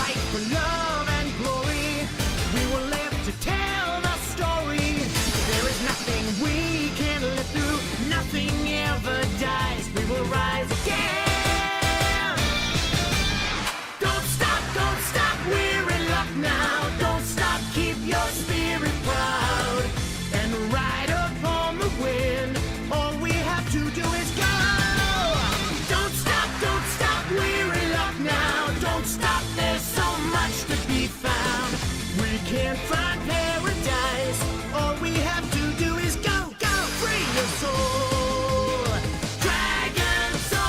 fight for love and glory. We will live to tell the story. There is nothing we can't live through. Nothing ever dies. We will rise again. Don't stop, we're in luck now. Don't stop, keep your spirit proud. And ride upon the wind. All we have to do is go. Don't stop, we're in luck now. Don't stop, there's so much to be found. We can't find paradise. All we have to do is go, free your soul. Dragon Soul.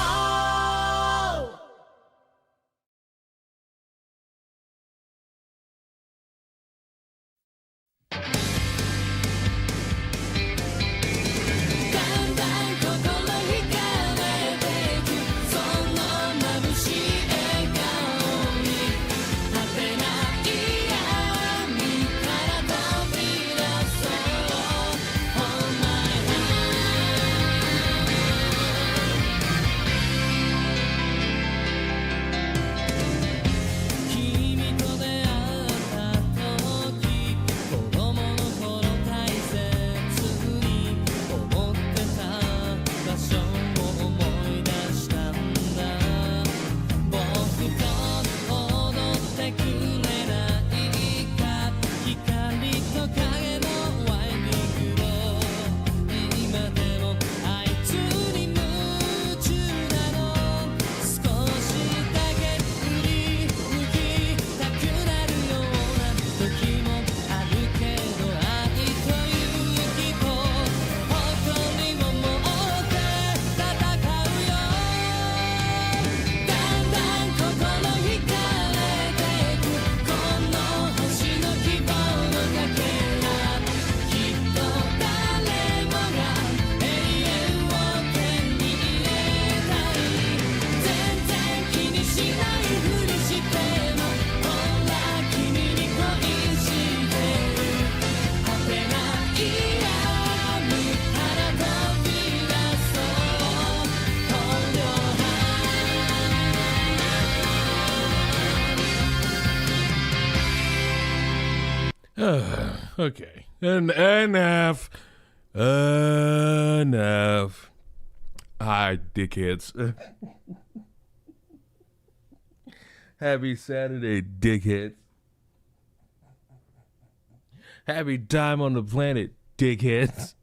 Okay. Enough. Enough. Hi, dickheads. Happy Saturday, dickheads. Happy time on the planet, dickheads.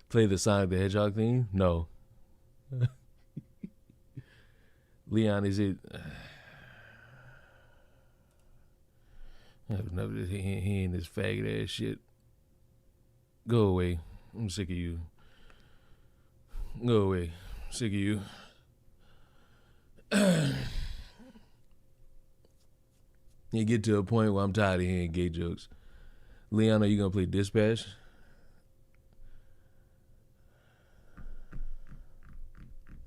Play the Sonic the Hedgehog theme? No. Leon, is it... He ain't this faggot ass shit. Go away. I'm sick of you. Go away. Sick of you. You get to a point where I'm tired of hearing gay jokes. Leon, are you gonna play Dispatch?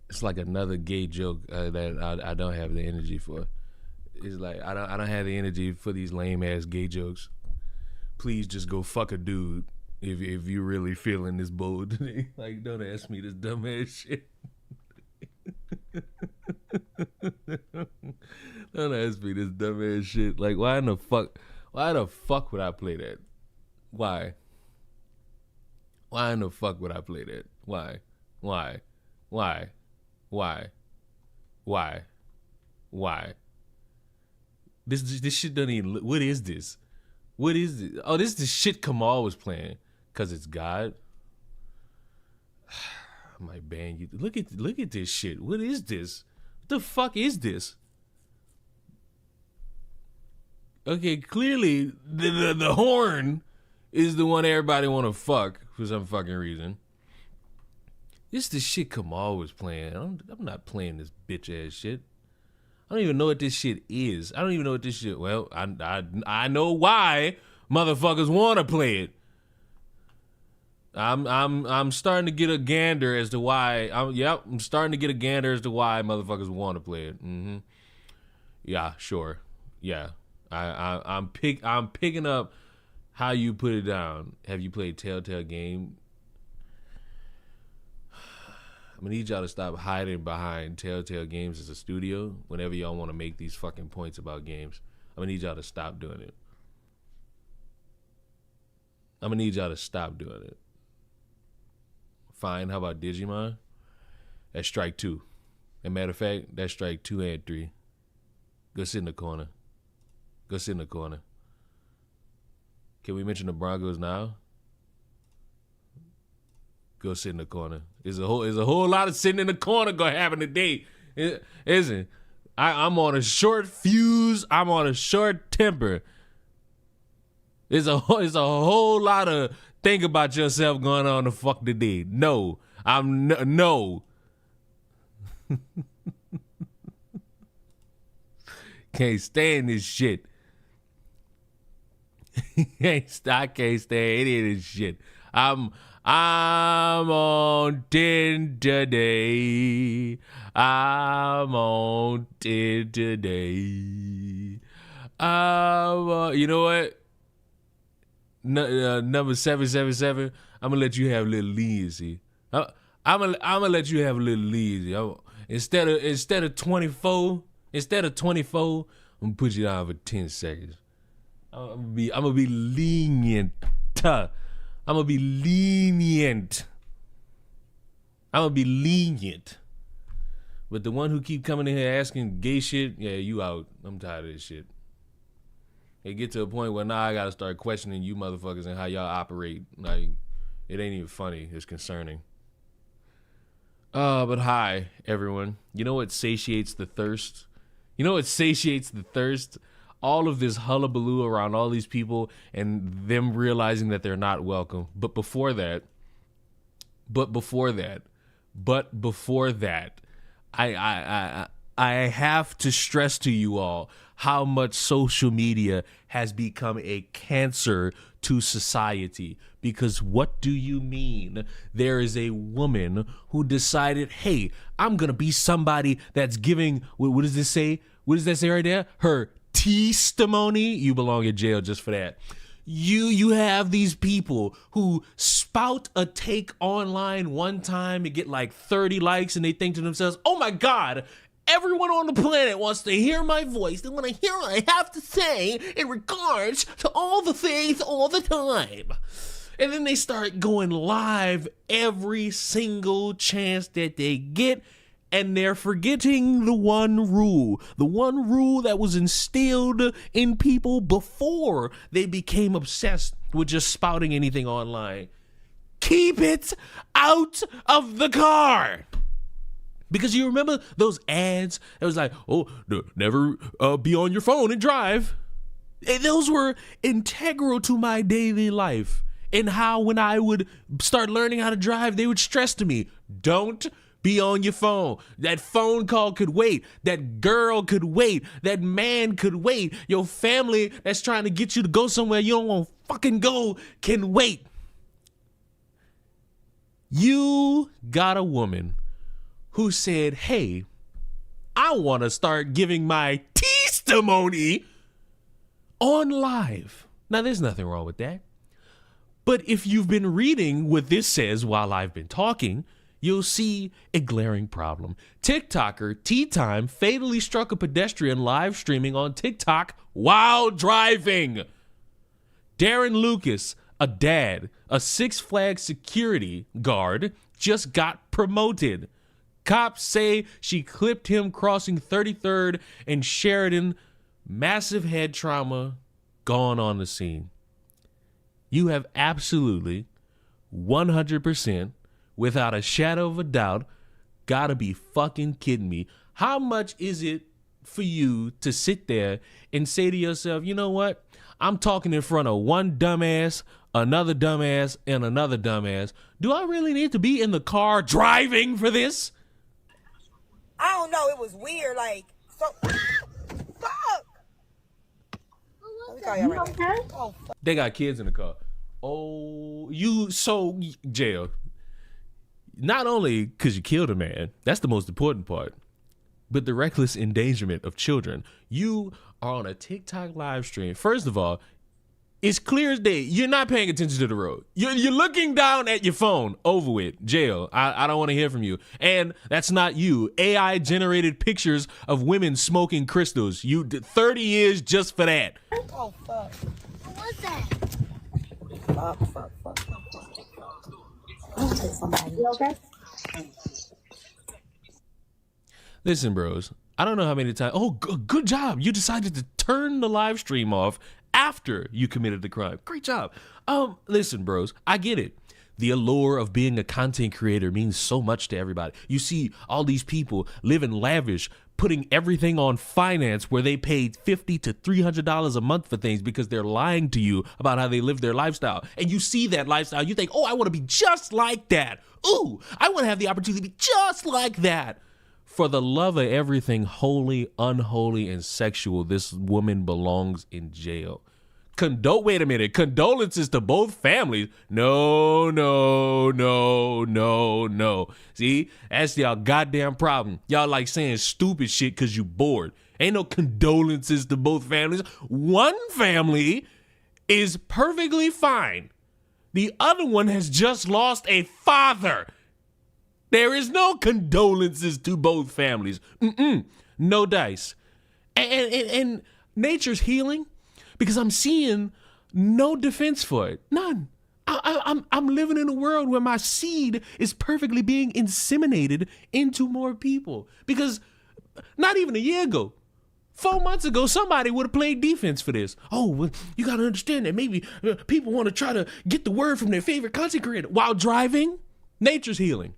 It's like another gay joke that I don't have the energy for. It's like I don't have the energy for these lame ass gay jokes. Please just go fuck a dude if you really feeling this bold today. Like, don't ask me this dumb ass shit. Don't ask me this dumb ass shit. Like, why the fuck would I play that? Why in the fuck would I play that? Why? This shit doesn't even. What is this? What is this? Oh, this is the shit Kamal was playing. Cause it's God. I might ban you. Look at this shit. What is this? What the fuck is this? Okay, clearly the horn is the one everybody want to fuck for some fucking reason. This is the shit Kamal was playing. I'm not playing this bitch ass shit. I don't even know what this shit is. I don't even know what this shit. Well, I know why motherfuckers want to play it. I'm starting to get a gander as to why. I'm starting to get a gander as to why motherfuckers want to play it. Mm-hmm. Yeah, sure. Yeah, I'm picking up how you put it down. Have you played Telltale Game? I'm gonna need y'all to stop hiding behind Telltale Games as a studio whenever y'all want to make these fucking points about games. I'm gonna need y'all to stop doing it. I'm gonna need y'all to stop doing it. Fine, how about Digimon? That's strike 2. As a matter of fact, that's strike 2 and 3. Go sit in the corner. Go sit in the corner. Can we mention the Broncos now? Go sit in the corner. There's a whole lot of sitting in the corner gonna happen today. Isn't? I'm on a short fuse. I'm on a short temper. There's a whole lot of think about yourself going on the fuck today. No. No. Can't stand this shit. I can't stand any of this shit. I'm on 10 today. I'm on 10 today. You know what? Number 777. I'm gonna let you have a little leniency. I'm gonna let you have a little leniency. Instead of 24, I'm gonna put you down for 10 seconds. I'm gonna be lenient. I'm gonna be lenient. But the one who keep coming in here asking gay shit, yeah, you out. I'm tired of this shit. It get to a point where now I gotta start questioning you motherfuckers and how y'all operate. Like, it ain't even funny. It's concerning. But hi, everyone. You know what satiates the thirst? All of this hullabaloo around all these people and them realizing that they're not welcome. But before that, I have to stress to you all how much social media has become a cancer to society. Because what do you mean? There is a woman who decided, hey, I'm going to be somebody that's giving, what does this say? What does that say right there? Her testimony. You belong in jail just for that. You have these people who spout a take online one time and get like 30 likes and they think to themselves, oh my God, everyone on the planet wants to hear my voice. They want to hear what I have to say in regards to all the things all the time. And then they start going live every single chance that they get. And they're forgetting the one rule that was instilled in people before they became obsessed with just spouting anything online. Keep it out of the car. Because you remember those ads that was like, oh, never be on your phone and drive. And those were integral to my daily life. And how when I would start learning how to drive, they would stress to me, don't be on your phone. That phone call could wait. That girl could wait. That man could wait. Your family that's trying to get you to go somewhere you don't want to fucking go can wait. You got a woman who said, hey, I want to start giving my testimony on live. Now, there's nothing wrong with that. But if you've been reading what this says while I've been talking, you'll see a glaring problem. TikToker Tea Time fatally struck a pedestrian live streaming on TikTok while driving. Darren Lucas, a dad, a Six Flags security guard, just got promoted. Cops say she clipped him crossing 33rd and Sheridan. Massive head trauma, gone on the scene. You have absolutely 100%, without a shadow of a doubt, gotta be fucking kidding me. How much is it for you to sit there and say to yourself, you know what? I'm talking in front of one dumbass, another dumbass, and another dumbass. Do I really need to be in the car driving for this? I don't know. It was weird. Like, so. Fuck! Let me call you right now. Oh, fuck. They got kids in the car. Oh, jail. Not only because you killed a man, that's the most important part, but the reckless endangerment of children. You are on a TikTok live stream. First of all, It's clear as day. You're not paying attention to the road. You're looking down at your phone. Over with. Jail. I don't want to hear from you. And that's not you. AI generated pictures of women smoking crystals. You did 30 years just for that. Oh, fuck. What was that? Fuck. I'm gonna take somebody. You okay? Listen, bros. I don't know how many times. Oh, good job. You decided to turn the live stream off after you committed the crime. Great job. Listen, bros, I get it. The allure of being a content creator means so much to everybody. You see all these people living lavish, putting everything on finance where they paid $50 to $300 a month for things because they're lying to you about how they live their lifestyle. And you see that lifestyle, you think, oh, I want to be just like that. Ooh, I want to have the opportunity to be just like that. For the love of everything holy, unholy, and sexual, this woman belongs in jail. Wait a minute. Condolences to both families. No. See, that's y'all goddamn problem. Y'all like saying stupid shit because you bored. Ain't no condolences to both families. One family is perfectly fine. The other one has just lost a father. There is no condolences to both families. No dice. And nature's healing because I'm seeing no defense for it. None. I'm living in a world where my seed is perfectly being inseminated into more people. Because not even a year ago, 4 months ago, somebody would have played defense for this. Oh, well, you got to understand that maybe people want to try to get the word from their favorite content creator while driving. Nature's healing.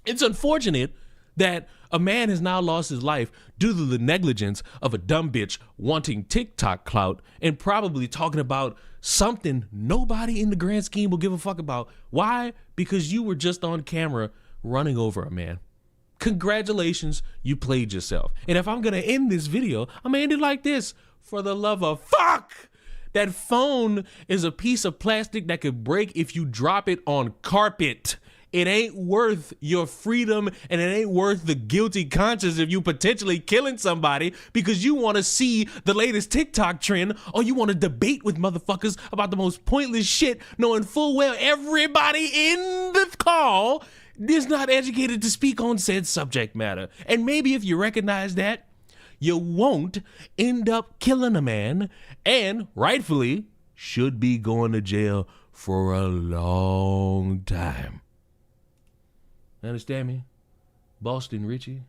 It's unfortunate that a man has now lost his life due to the negligence of a dumb bitch wanting TikTok clout and probably talking about something nobody in the grand scheme will give a fuck about. Why? Because you were just on camera running over a man. Congratulations, you played yourself. And if I'm going to end this video, I'm going to end it like this. For the love of fuck! That phone is a piece of plastic that could break if you drop it on carpet. It ain't worth your freedom and it ain't worth the guilty conscience of you potentially killing somebody because you want to see the latest TikTok trend or you want to debate with motherfuckers about the most pointless shit knowing full well everybody in the call is not educated to speak on said subject matter. And maybe if you recognize that, you won't end up killing a man and rightfully should be going to jail for a long time. Understand me? Boston Richie.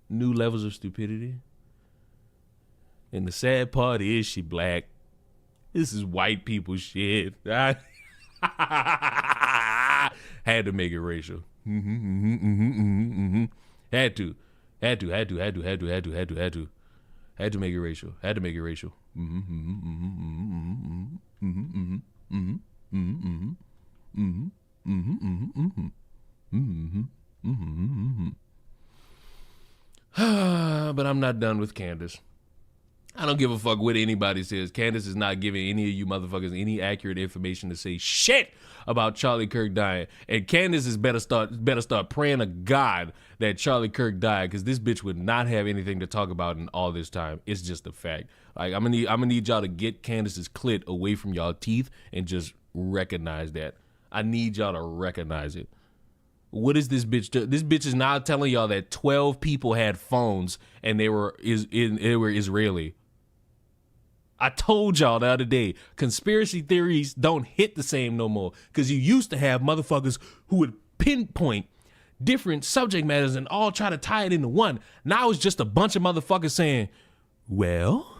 New levels of stupidity. And the sad part is she black. This is white people shit. Had to make it racial. Had to make it racial. Had to make it racial. But I'm not done with Candace. I don't give a fuck what anybody says. Candace is not giving any of you motherfuckers any accurate information to say shit about Charlie Kirk dying. And Candace is better start praying to God that Charlie Kirk died, because this bitch would not have anything to talk about in all this time. It's just a fact. Like I'm gonna need y'all to get Candace's clit away from y'all teeth and just recognize that. I need y'all to recognize it. What is this bitch do? This bitch is now telling y'all that 12 people had phones and they were Israeli. I told y'all the other day, conspiracy theories don't hit the same no more, because you used to have motherfuckers who would pinpoint different subject matters and all try to tie it into one. Now it's just a bunch of motherfuckers saying, well,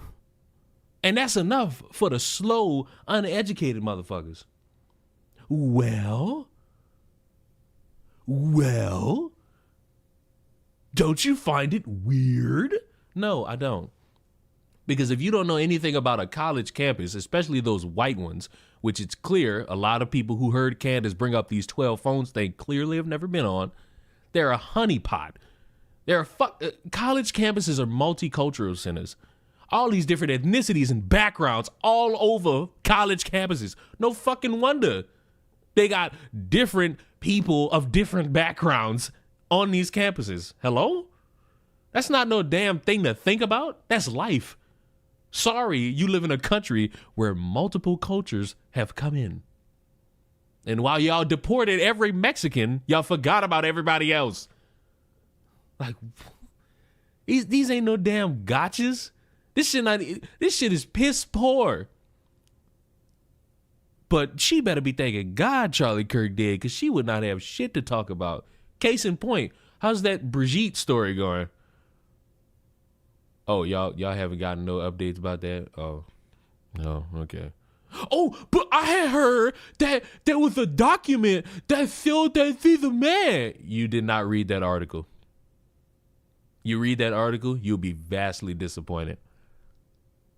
and that's enough for the slow, uneducated motherfuckers. Well, don't you find it weird? No, I don't. Because if you don't know anything about a college campus, especially those white ones, which it's clear a lot of people who heard Candace bring up these 12 phones they clearly have never been on, they're a honeypot. College campuses are multicultural centers. All these different ethnicities and backgrounds all over college campuses. No fucking wonder they got different people of different backgrounds on these campuses. Hello? That's not no damn thing to think about. That's life. Sorry, you live in a country where multiple cultures have come in. And while y'all deported every Mexican, y'all forgot about everybody else. Like, these ain't no damn gotchas. This shit is piss poor. But she better be thanking God Charlie Kirk did, because she would not have shit to talk about. Case in point, how's that Brigitte story going? Oh, y'all haven't gotten no updates about that? Oh, no, okay. Oh, but I had heard that there was a document that showed that he's a man. You did not read that article. You read that article, you'll be vastly disappointed.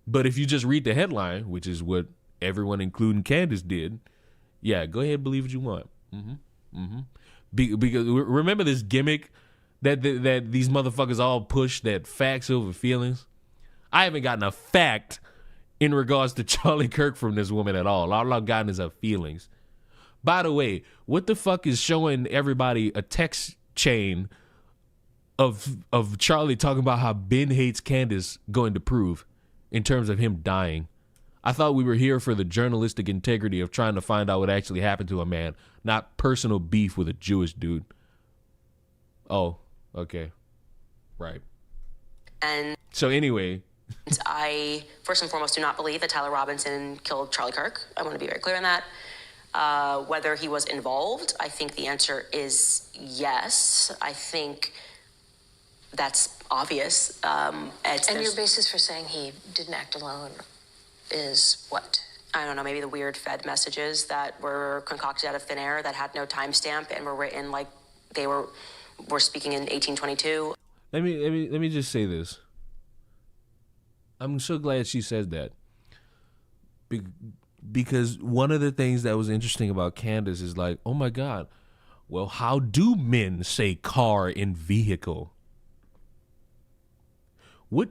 But if you just read the headline, which is what everyone, including Candace, did, yeah, go ahead and believe what you want. Because remember this gimmick that these motherfuckers all push, that facts over feelings? I haven't gotten a fact in regards to Charlie Kirk from this woman at all. All I've gotten is her feelings. By the way, what the fuck is showing everybody a text chain of Charlie talking about how Ben hates Candace going to prove in terms of him dying? I thought we were here for the journalistic integrity of trying to find out what actually happened to a man, not personal beef with a Jewish dude. Oh, okay. Right. And so anyway, I, first and foremost, do not believe that Tyler Robinson killed Charlie Kirk. I want to be very clear on that. Whether he was involved, I think the answer is yes. I think that's obvious. And your basis for saying he didn't act alone is what? I don't know, maybe the weird Fed messages that were concocted out of thin air that had no timestamp and were written like they were speaking in 1822. Let me just say this. I'm so glad she said that. Because one of the things that was interesting about Candace is like, oh my God, well, how do men say car and vehicle? What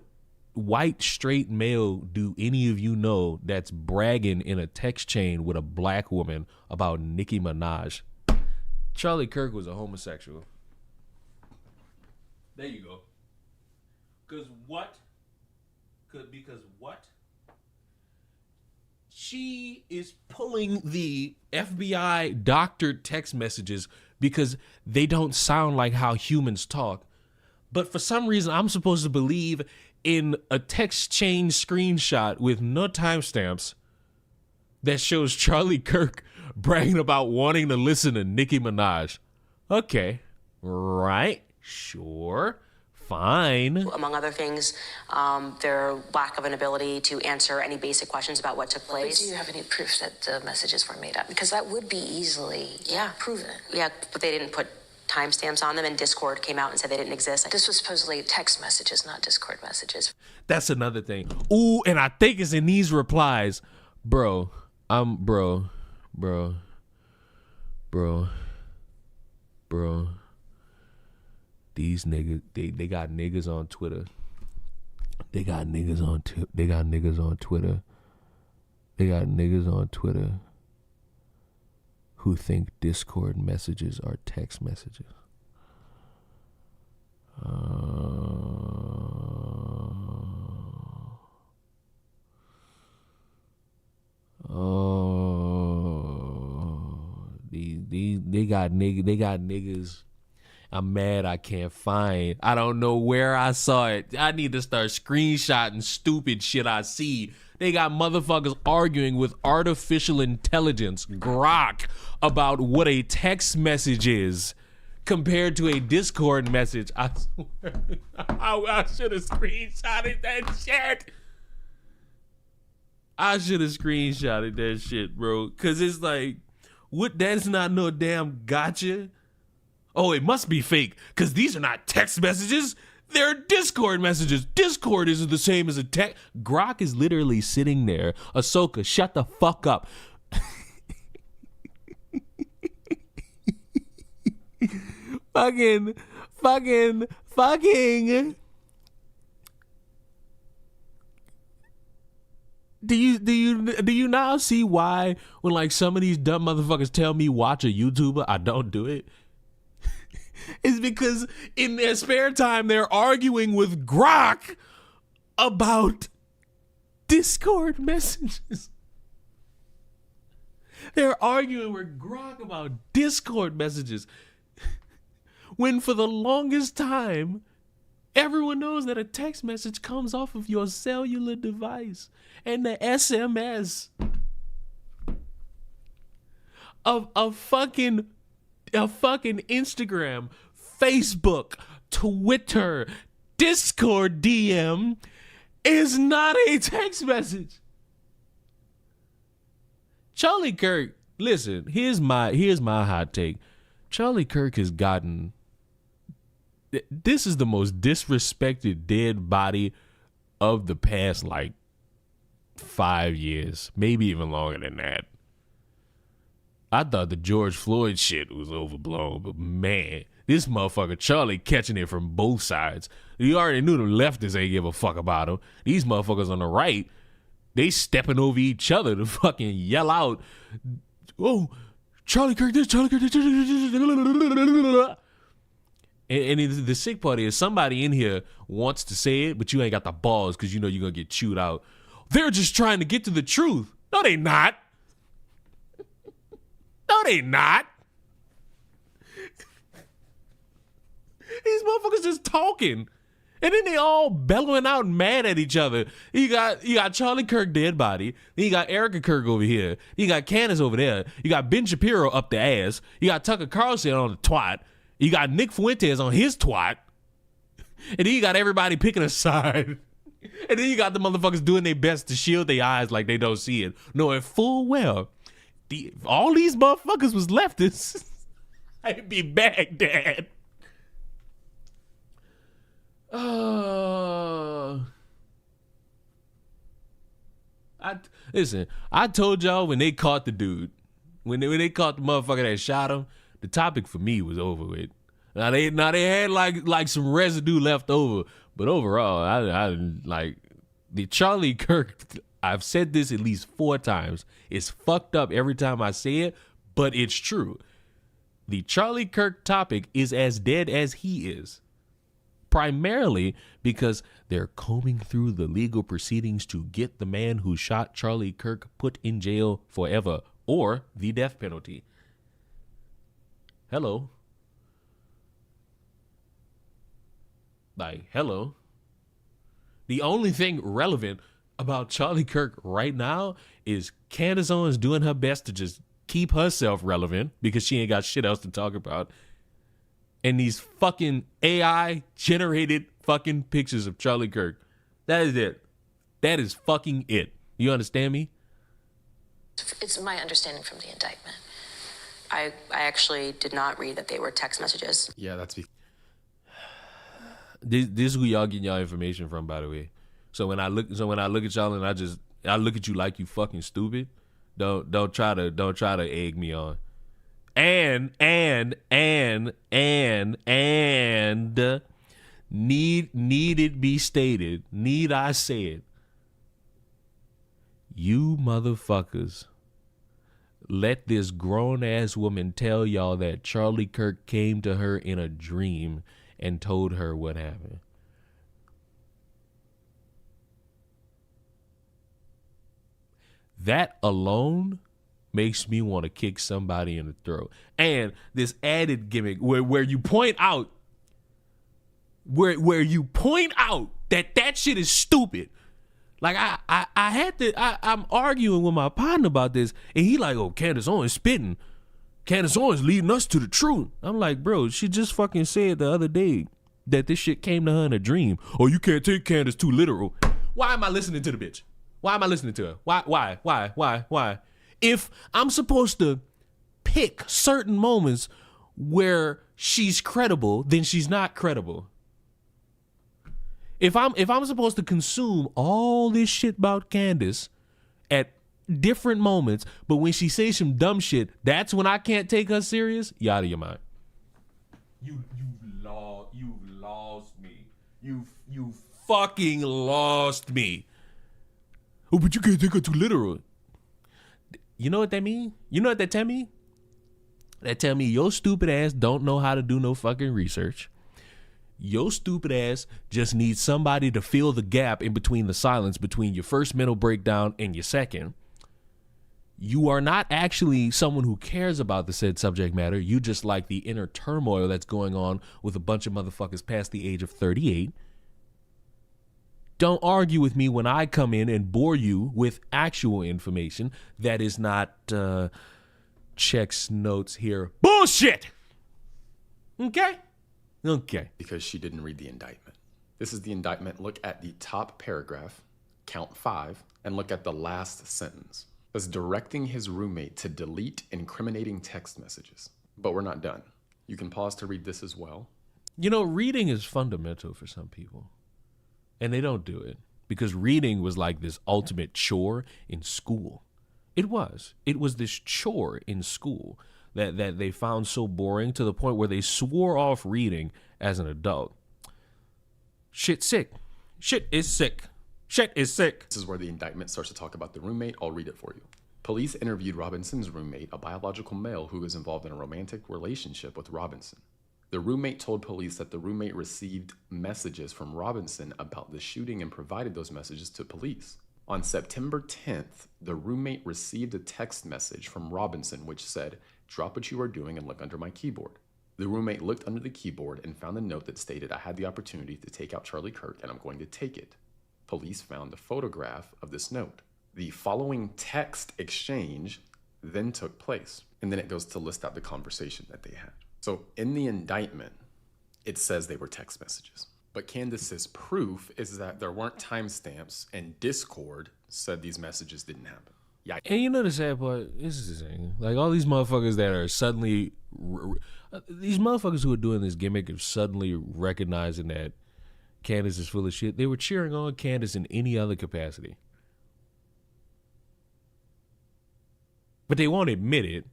white straight male do any of you know that's bragging in a text chain with a black woman about Nicki Minaj? Charlie Kirk was a homosexual. There you go. Because what? She is pulling the FBI doctored text messages because they don't sound like how humans talk. But for some reason, I'm supposed to believe in a text chain screenshot with no timestamps that shows Charlie Kirk bragging about wanting to listen to Nicki Minaj. Okay, right, sure, fine. Among other things, their lack of an ability to answer any basic questions about what took place. But do you have any proof that the messages were made up? Because that would be easily proven. Yeah, but they didn't put timestamps on them, and Discord came out and said they didn't exist. This was supposedly text messages, not Discord messages. That's another thing. Ooh, and I think it's in these replies. Bro. These niggas, they got niggas on Twitter. They got niggas on Twitter who think Discord messages are text messages. They got niggas. I'm mad I can't find. I don't know where I saw it. I need to start screenshotting stupid shit I see. They got motherfuckers arguing with artificial intelligence, Grok, about what a text message is compared to a Discord message. I swear, I should have screenshotted that shit. I should have screenshotted that shit, bro. Cause it's like, what? That's not no damn gotcha. Oh, it must be fake, because these are not text messages. They're Discord messages. Discord isn't the same as a text. Grok is literally sitting there. Ahsoka, shut the fuck up. Fucking. Do you now see why when like some of these dumb motherfuckers tell me watch a YouTuber, I don't do it? It's because in their spare time they're arguing with Grok about Discord messages. They're arguing with Grok about Discord messages. When for the longest time, everyone knows that a text message comes off of your cellular device and the SMS of a fucking Instagram, Facebook, Twitter, Discord DM is not a text message. Charlie Kirk, listen, here's my hot take. Charlie Kirk has gotten, this is the most disrespected dead body of the past like 5 years, maybe even longer than that. I thought the George Floyd shit was overblown, but man, this motherfucker Charlie catching it from both sides. You already knew the leftists ain't give a fuck about him. These motherfuckers on the right, they stepping over each other to fucking yell out, oh, Charlie Kirk this, Charlie Kirk this. And the sick part is somebody in here wants to say it, but you ain't got the balls because you know you're going to get chewed out. They're just trying to get to the truth. No, they not. No, they not. These motherfuckers just talking. And then they all bellowing out mad at each other. You got Charlie Kirk dead body. Then you got Erica Kirk over here. You got Candace over there. You got Ben Shapiro up the ass. You got Tucker Carlson on the twat. You got Nick Fuentes on his twat. And then you got everybody picking a side. And then you got the motherfuckers doing their best to shield their eyes like they don't see it, knowing full well all these motherfuckers was leftists. I'd be Baghdad. Listen, I told y'all when they caught the dude, when they caught the motherfucker that shot him, the topic for me was over with. Now they had like some residue left over, but overall, I like the Charlie Kirk. I've said this at least 4 times. It's fucked up every time I say it, but it's true. The Charlie Kirk topic is as dead as he is. Primarily because they're combing through the legal proceedings to get the man who shot Charlie Kirk put in jail forever or the death penalty. Hello. Like, hello. The only thing relevant about Charlie Kirk right now is Candace Owens doing her best to just keep herself relevant because she ain't got shit else to talk about. And these fucking AI generated fucking pictures of Charlie Kirk. That is it. That is fucking it. You understand me? It's my understanding from the indictment. I actually did not read that they were text messages. Yeah, that's This is who y'all getting y'all information from, by the way. So when I look at y'all and I look at you like you fucking stupid, don't try to egg me on. And need it be stated, need I say it, you motherfuckers let this grown-ass woman tell y'all that Charlie Kirk came to her in a dream and told her what happened. That alone makes me want to kick somebody in the throat. And this added gimmick where you point out where you point out that shit is stupid. Like I'm arguing with my partner about this, and he like, oh, Candace Owens spitting. Candace Owens leading us to the truth. I'm like, bro, she just fucking said the other day that this shit came to her in a dream. Oh, you can't take Candace too literal. Why am I listening to the bitch? Why am I listening to her? Why? If I'm supposed to pick certain moments where she's credible, then she's not credible. If I'm supposed to consume all this shit about Candace at different moments, but when she says some dumb shit, that's when I can't take her serious, you out of your mind. You've lost me. You fucking lost me. Oh, but you can't take her too literal. You know what that mean? You know what that tell me? That tell me your stupid ass don't know how to do no fucking research. Your stupid ass just needs somebody to fill the gap in between the silence between your first mental breakdown and your second. You are not actually someone who cares about the said subject matter. You just like the inner turmoil that's going on with a bunch of motherfuckers past the age of 38. Don't argue with me when I come in and bore you with actual information that is not checks notes here. Bullshit! Okay? Okay. Because she didn't read the indictment. This is the indictment. Look at the top paragraph, count 5, and look at the last sentence. It's directing his roommate to delete incriminating text messages. But we're not done. You can pause to read this as well. You know, reading is fundamental for some people. And they don't do it because reading was like this ultimate chore in school. It was. It was this chore in school that they found so boring to the point where they swore off reading as an adult. Shit's sick. Shit is sick. Shit is sick. This is where the indictment starts to talk about the roommate. I'll read it for you. Police interviewed Robinson's roommate, a biological male who was involved in a romantic relationship with Robinson. The roommate told police that the roommate received messages from Robinson about the shooting and provided those messages to police. On September 10th, the roommate received a text message from Robinson which said, "Drop what you are doing and look under my keyboard." The roommate looked under the keyboard and found a note that stated, "I had the opportunity to take out Charlie Kirk and I'm going to take it." Police found a photograph of this note. The following text exchange then took place, and then it goes to list out the conversation that they had. So in the indictment, it says they were text messages. But Candace's proof is that there weren't timestamps, and Discord said these messages didn't happen. Yeah. And you know the sad part? This is the thing. Like all these motherfuckers that are suddenly, these motherfuckers who are doing this gimmick of suddenly recognizing that Candace is full of shit, they were cheering on Candace in any other capacity. But they won't admit it.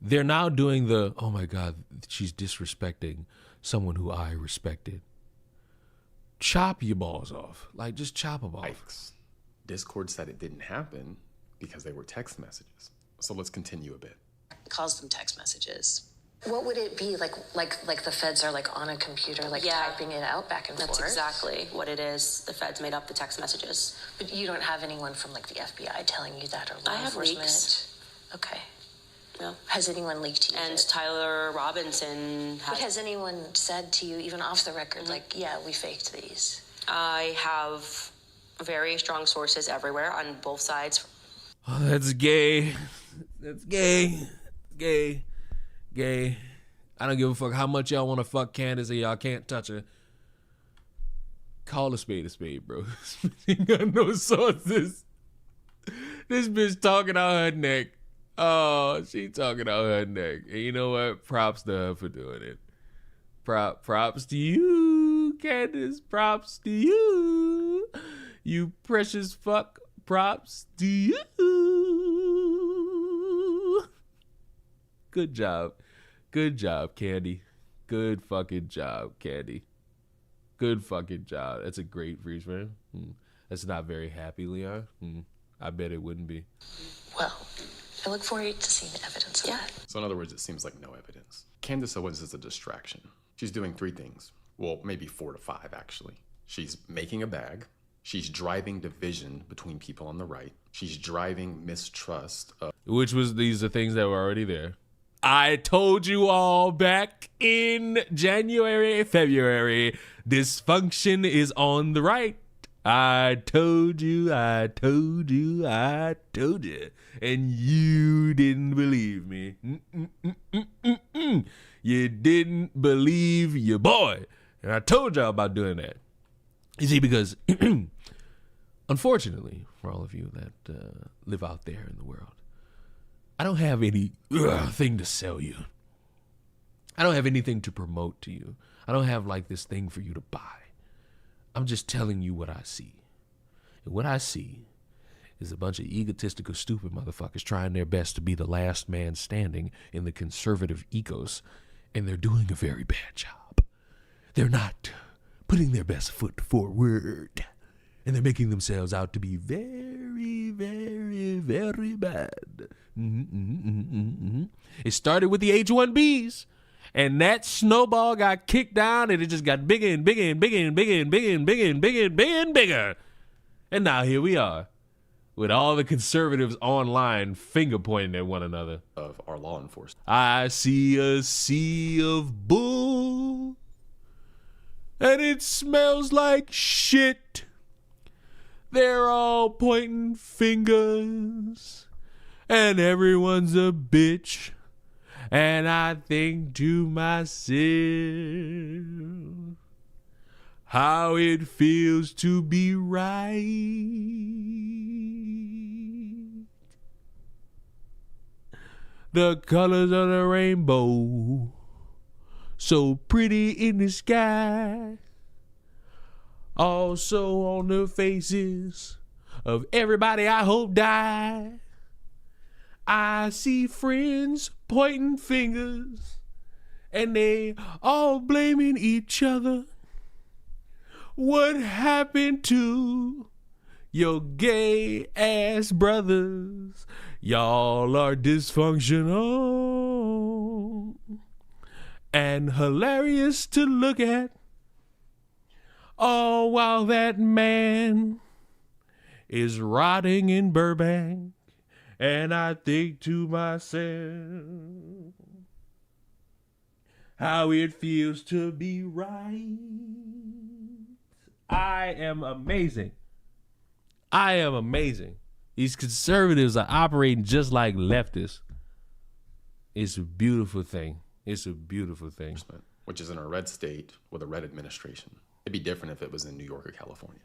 They're now doing the, oh my God, she's disrespecting someone who I respected. Chop your balls off. Like, just chop them off. Discord said it didn't happen because they were text messages. So let's continue a bit. Calls them text messages. What would it be like the feds are like on a computer, like typing it out back and forth? That's exactly what it is. The feds made up the text messages. But you don't have anyone from like the FBI telling you that, or law I have enforcement? leaks. Okay. No. Has anyone leaked to you? And Tyler Robinson But has anyone said to you, even off the record, like, yeah, we faked these? I have very strong sources everywhere on both sides. Oh, that's gay. That's gay. Gay. Gay. I don't give a fuck how much y'all want to fuck Candace or y'all can't touch her. Call a spade, bro. She got no sources. This bitch talking out her neck. Oh, she talking out her neck. And you know what? Props to her for doing it. Props to you, Candace. Props to you. You precious fuck. Props to you. Good job. Good job, Candy. Good fucking job, Candy. Good fucking job. That's a great freeze frame. That's not very happy, Leon. I bet it wouldn't be. Well, I look forward to seeing the evidence of that. So in other words, it seems like no evidence. Candace Owens is a distraction. She's doing 3 things. Well, maybe 4 to 5, actually. She's making a bag. She's driving division between people on the right. She's driving mistrust. Which was, these are things that were already there. I told you all back in January, February, dysfunction is on the right. I told you. And you didn't believe me. You didn't believe your boy. And I told y'all about doing that. You see, because unfortunately, for all of you that live out there in the world, I don't have any thing to sell you. I don't have anything to promote to you. I don't have like this thing for you to buy. I'm just telling you what I see. And what I see is a bunch of egotistical, stupid motherfuckers trying their best to be the last man standing in the conservative ecos, and they're doing a very bad job. They're not putting their best foot forward, and they're making themselves out to be very, very, very bad. It started with the H-1Bs, And that snowball got kicked down, and it just got bigger and bigger and bigger and bigger and bigger and bigger and bigger and bigger and bigger. And now here we are, with all the conservatives online finger pointing at one another. Of our law enforcement. I see a sea of bull, and it smells like shit. They're all pointing fingers, and everyone's a bitch. And I think to myself, how it feels to be right. The colors of the rainbow, so pretty in the sky, also on the faces of everybody I hope die. I see friends pointing fingers, and they all blaming each other. What happened to your gay ass brothers? Y'all are dysfunctional and hilarious to look at. Oh, while that man is rotting in Burbank, and I think to myself, how it feels to be right. I am amazing. I am amazing. These conservatives are operating just like leftists. It's a beautiful thing. It's a beautiful thing. Which is in a red state with a red administration. It'd be different if it was in New York or California.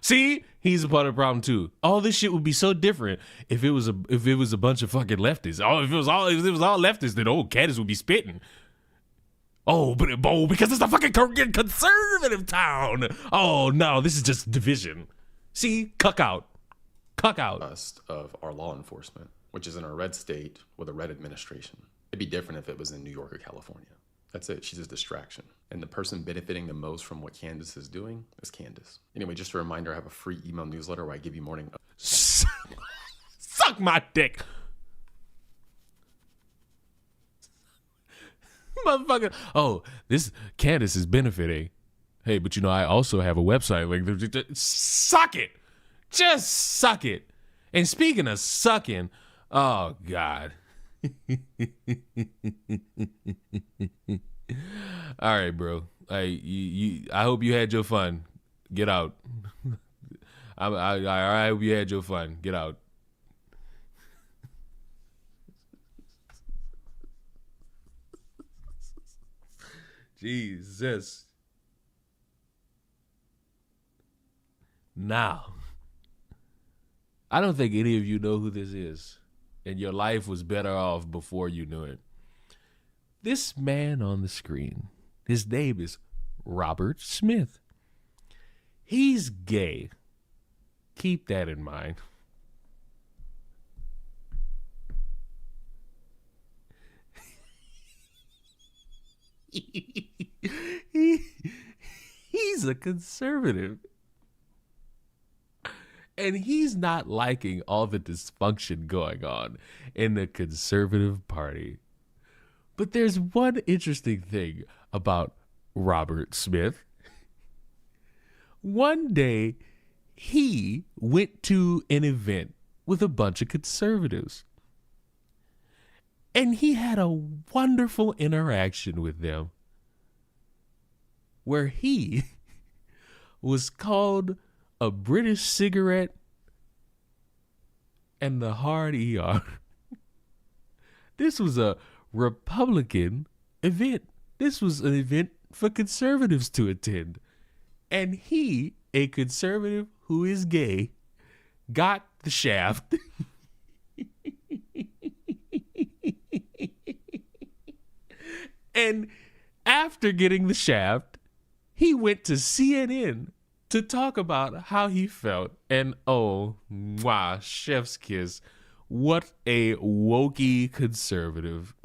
See, he's a part of the problem too. All this shit would be so different if it was a bunch of fucking leftists. If it was all leftists, then Candace would be spitting. Because it's a fucking conservative town. Oh no, this is just division. See, cuck out. Of our law enforcement, which is in a red state with a red administration. It'd be different if it was in New York or California. That's it. She's a distraction. And the person benefiting the most from what Candace is doing is Candace. Anyway, just a reminder, I have a free email newsletter where I give you morning... Suck my dick. Motherfucker. Oh, this Candace is benefiting. Hey, but I also have a website. Suck it. Just suck it. And speaking of sucking, oh, God. All right, bro. I hope you had your fun. Get out. I hope you had your fun. Get out. Jesus. Now, I don't think any of you know who this is, and your life was better off before you knew it. This man on the screen, his name is Robert Smith. He's gay. Keep that in mind. He's a conservative. And he's not liking all the dysfunction going on in the conservative party. But there's one interesting thing about Robert Smith. One day, he went to an event with a bunch of conservatives. And he had a wonderful interaction with them where he was called a British cigarette and the hard ER. This was a Republican event. This was an event for conservatives to attend. And he, a conservative who is gay, got the shaft. And after getting the shaft, he went to CNN to talk about how he felt. And oh, wow, chef's kiss. What a wokey conservative.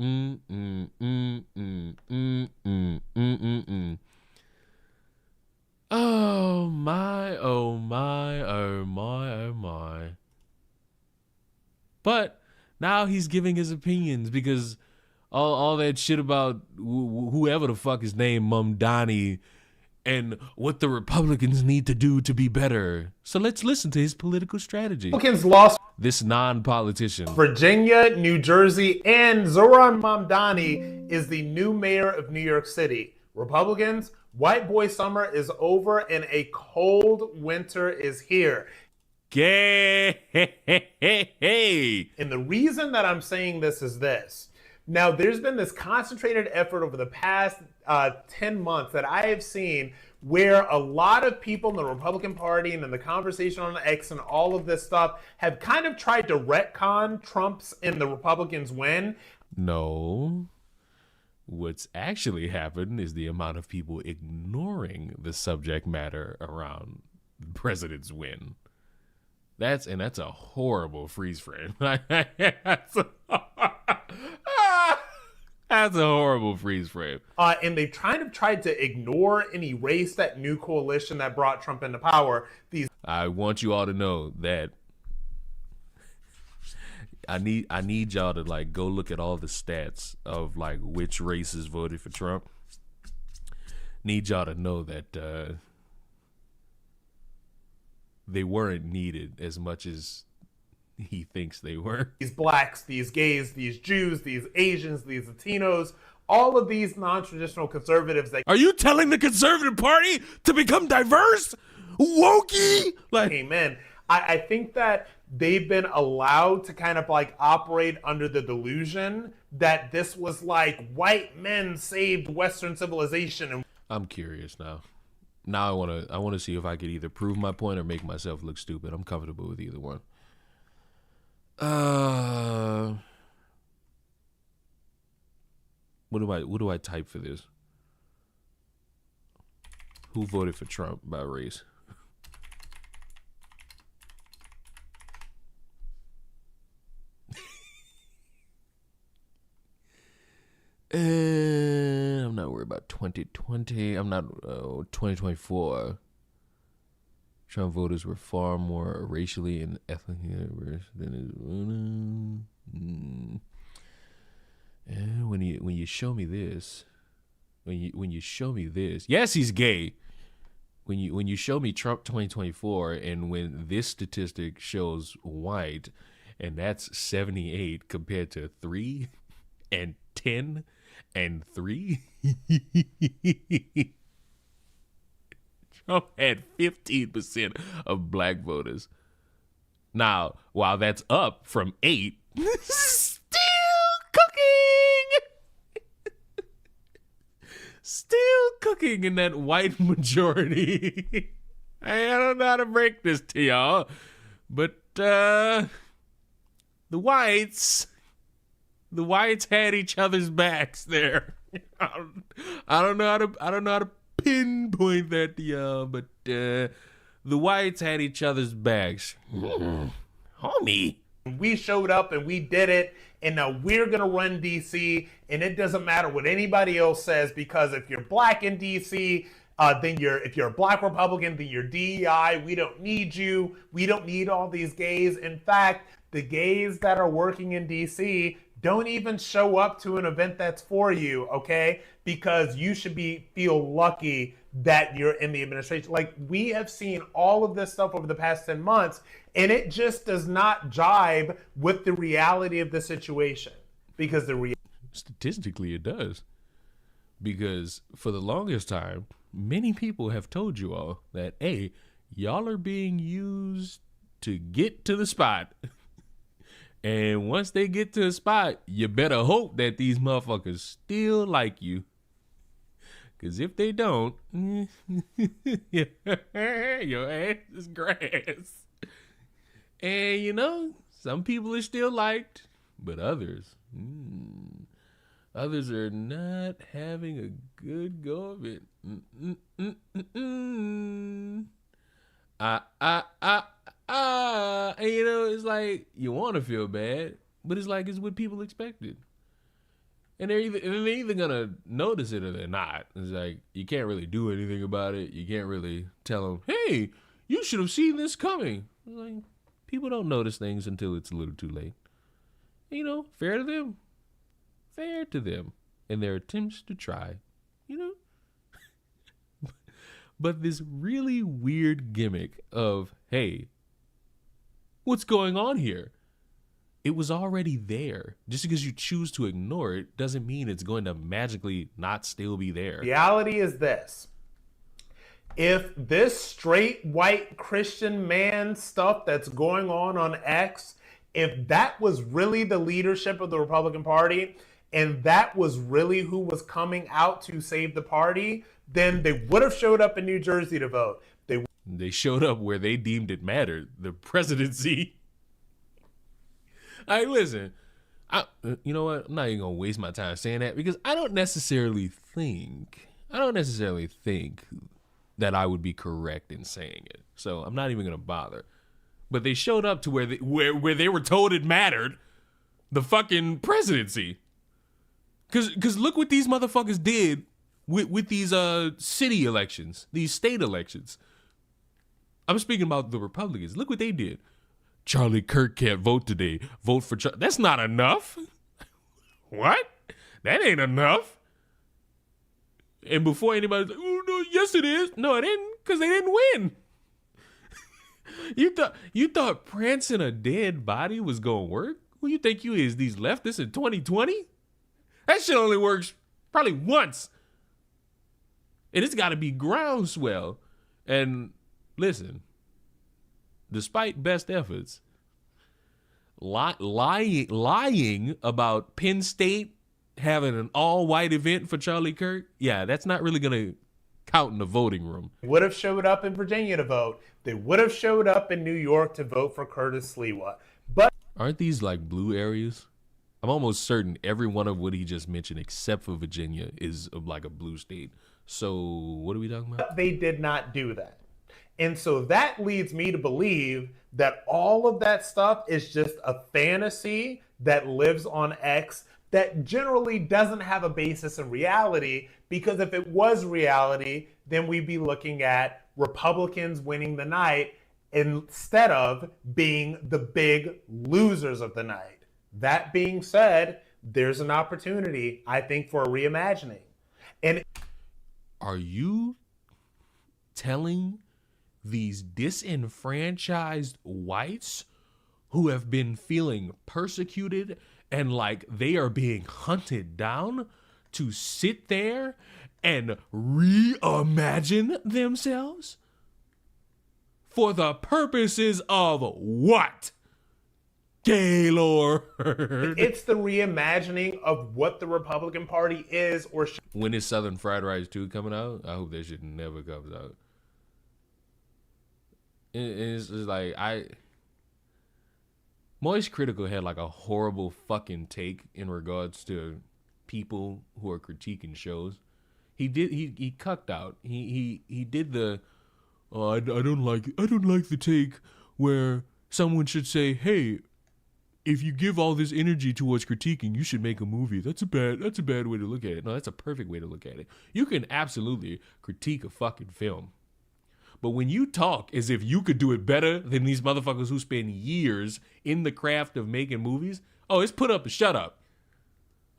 Oh my, oh my, oh my, oh my. But now he's giving his opinions because all that shit about whoever the fuck is named Mamdani and what the Republicans need to do to be better. So let's listen to his political strategy. Republicans lost This non-politician. Virginia, New Jersey, and Zohran Mamdani is the new mayor of New York City. Republicans, white boy summer is over and a cold winter is here. Gay. And the reason that I'm saying this is this. Now, there's been this concentrated effort over the past 10 months that I have seen where a lot of people in the Republican Party and in the conversation on X and all of this stuff have kind of tried to retcon Trump's and the Republicans' win. No. What's actually happened is the amount of people ignoring the subject matter around the president's win. That's a horrible freeze frame. That's a horrible freeze frame. And they've kind of tried to ignore and erase that new coalition that brought Trump into power. I want you all to know that I need y'all to like go look at all the stats of like which races voted for Trump. Need y'all to know that they weren't needed as much as he thinks they were. These blacks, these gays, these Jews, these Asians, these Latinos, all of these non-traditional conservatives that Are you telling the conservative party to become diverse? Wokey? Like, amen. I think that they've been allowed to kind of like operate under the delusion that this was like white men saved Western civilization. And I'm curious now. Now I want to see if I could either prove my point or make myself look stupid. I'm comfortable with either one. What do I type for this? Who voted for Trump by race? I'm not worried about 2020. I'm not 2024. Trump voters were far more racially and ethnically diverse than his. And when you show me this, when you show me this, yes, he's gay. When you show me Trump 2024, and when this statistic shows white, and that's 78 compared to 3 and 10 and 3. Trump had 15% of black voters. Now, while that's up from 8, still cooking. Still cooking in that white majority. I don't know how to break this to y'all, but the whites had each other's backs there. I don't know how to pinpoint that to y'all, but the whites had each other's backs. Homie. we showed up and we did it, and now we're going to run DC, and it doesn't matter what anybody else says, because if you're black in DC, if you're a black Republican, then you're DEI. We don't need you. We don't need all these gays. In fact, the gays that are working in DC don't even show up to an event that's for you, okay? Because you should feel lucky that you're in the administration. Like, we have seen all of this stuff over the past 10 months, and it just does not jibe with the reality of the situation. Because statistically it does. Because for the longest time, many people have told you all that, hey, y'all are being used to get to the spot. And once they get to the spot, you better hope that these motherfuckers still like you. Because if they don't, your ass is grass. And, you know, some people are still liked, but others are not having a good go of it. And you know, it's like, you want to feel bad, but it's like, it's what people expected. And they're either gonna notice it or they're not. It's like, you can't really do anything about it. You can't really tell them, hey, you should have seen this coming. It's like, people don't notice things until it's a little too late. You know, fair to them. fair to them in their attempts to try, you know. But this really weird gimmick of, hey, what's going on here? It was already there. Just because you choose to ignore it doesn't mean it's going to magically not still be there. Reality is this. If this straight white Christian man stuff that's going on X, if that was really the leadership of the Republican Party and that was really who was coming out to save the party, then they would have showed up in New Jersey to vote. They showed up where they deemed it mattered, the presidency. All right, listen, you know what? I'm not even going to waste my time saying that because I don't necessarily think that I would be correct in saying it. So I'm not even going to bother. But they showed up to where they were told it mattered, the fucking presidency. Because look what these motherfuckers did with these city elections, these state elections. I'm speaking about the Republicans. Look what they did. Charlie Kirk can't vote today. Vote for Charlie. That's not enough. What? That ain't enough. And before anybody's like, oh no, yes it is. No, it didn't, because they didn't win. You thought prancing a dead body was gonna work? Who you think you is? These leftists in 2020? That shit only works probably once. And it's got to be groundswell. And listen, despite best efforts, lying about Penn State having an all-white event for Charlie Kirk, yeah, that's not really going to count in the voting room. They would have showed up in Virginia to vote. They would have showed up in New York to vote for Curtis Sliwa. But aren't these like blue areas? I'm almost certain every one of what he just mentioned, except for Virginia, is like a blue state. So what are we talking about? They did not do that. And so that leads me to believe that all of that stuff is just a fantasy that lives on X that generally doesn't have a basis in reality, because if it was reality, then we'd be looking at Republicans winning the night instead of being the big losers of the night. That being said, there's an opportunity, I think, for a reimagining. And are you telling these disenfranchised whites who have been feeling persecuted and like they are being hunted down to sit there and reimagine themselves? For the purposes of what? Gaylord. It's the reimagining of what the Republican Party is or should. When is Southern Fried Rice 2 coming out? I hope that shit never comes out. It's just like Moist Critical had like a horrible fucking take in regards to people who are critiquing shows. He cucked out. He did the I don't like the take where someone should say, hey, if you give all this energy towards critiquing, you should make a movie. That's a bad way to look at it. No, that's a perfect way to look at it. You can absolutely critique a fucking film. But when you talk as if you could do it better than these motherfuckers who spend years in the craft of making movies, oh, it's put up and shut up.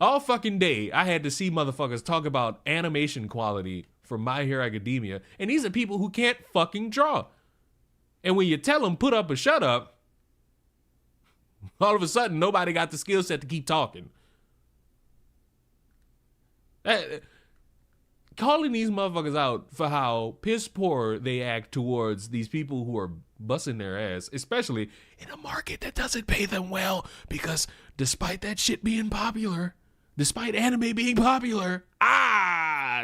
All fucking day, I had to see motherfuckers talk about animation quality from My Hero Academia, and these are people who can't fucking draw. And when you tell them put up or shut up, all of a sudden, nobody got the skill set to keep talking. Calling these motherfuckers out for how piss poor they act towards these people who are busting their ass, especially in a market that doesn't pay them well, because despite that shit being popular, despite anime being popular,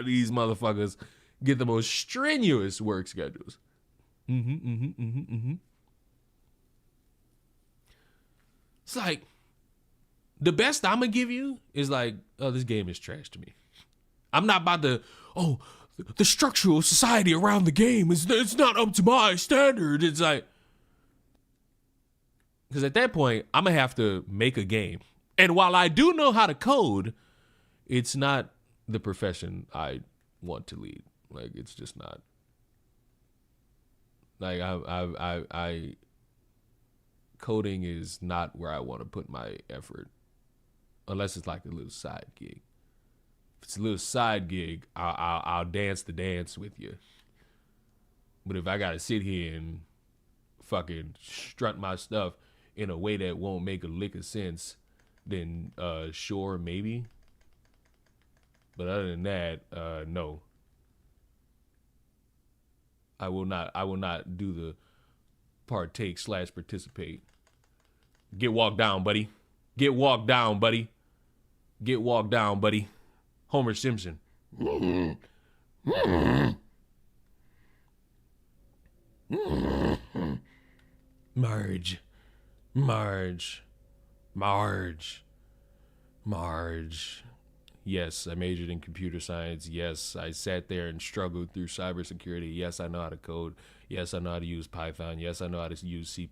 these motherfuckers get the most strenuous work schedules. It's like, the best I'm gonna give you is like, oh, this game is trash to me. I'm not about to, the structural society around the game it's not up to my standard. It's like, because at that point, I'm gonna have to make a game. And while I do know how to code, it's not the profession I want to lead. Like, it's just not. Like, I coding is not where I want to put my effort. unless it's like a little side gig. If it's a little side gig, I'll dance the dance with you. But if I gotta sit here and fucking strut my stuff in a way that won't make a lick of sense, then sure, maybe. But other than that, no. I will not do the partake/participate. Get walked down, buddy. Get walked down, buddy. Get walked down, buddy. Homer Simpson. Marge. Yes, I majored in computer science. Yes, I sat there and struggled through cybersecurity. Yes, I know how to code. Yes, I know how to use Python. Yes, I know how to use C++.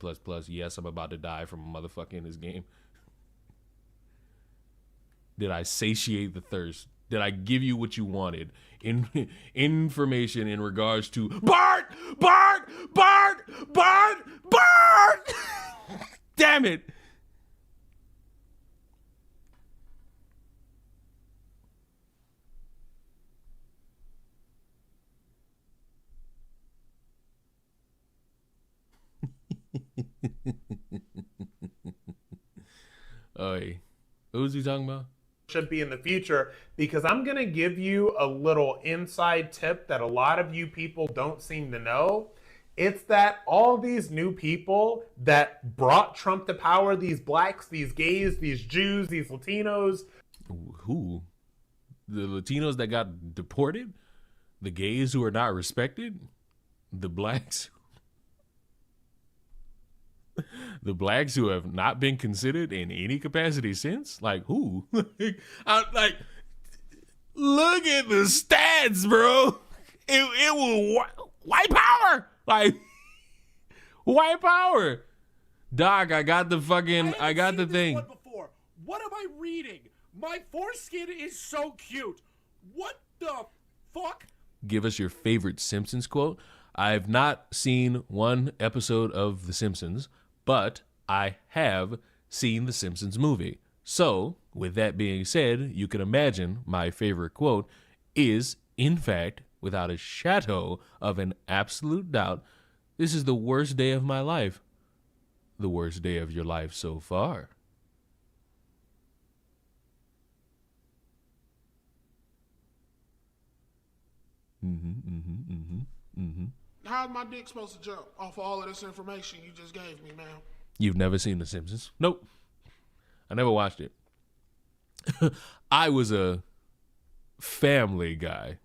Yes, I'm about to die from a motherfucker in this game. Did I satiate the thirst? Did I give you what you wanted? Information in regards to Bart! Damn it! Oy. What was he talking about? Should be in the future, because I'm going to give you a little inside tip that a lot of you people don't seem to know. It's that all these new people that brought Trump to power, these blacks, these gays, these Jews, these Latinos. Who? The Latinos that got deported? The gays who are not respected? The blacks? The blacks who have not been considered in any capacity since? Like, who? Look at the stats, bro. It will white power. Like, white power. Doc, I got the thing. Before. What am I reading? My foreskin is so cute. What the fuck? Give us your favorite Simpsons quote. I've not seen one episode of The Simpsons, but I have seen the Simpsons movie. So, with that being said, you can imagine my favorite quote is, in fact, without a shadow of an absolute doubt, this is the worst day of my life. The worst day of your life so far. How's my dick supposed to jump off of all of this information you just gave me, man? You've never seen The Simpsons? Nope. I never watched it. I was a Family Guy.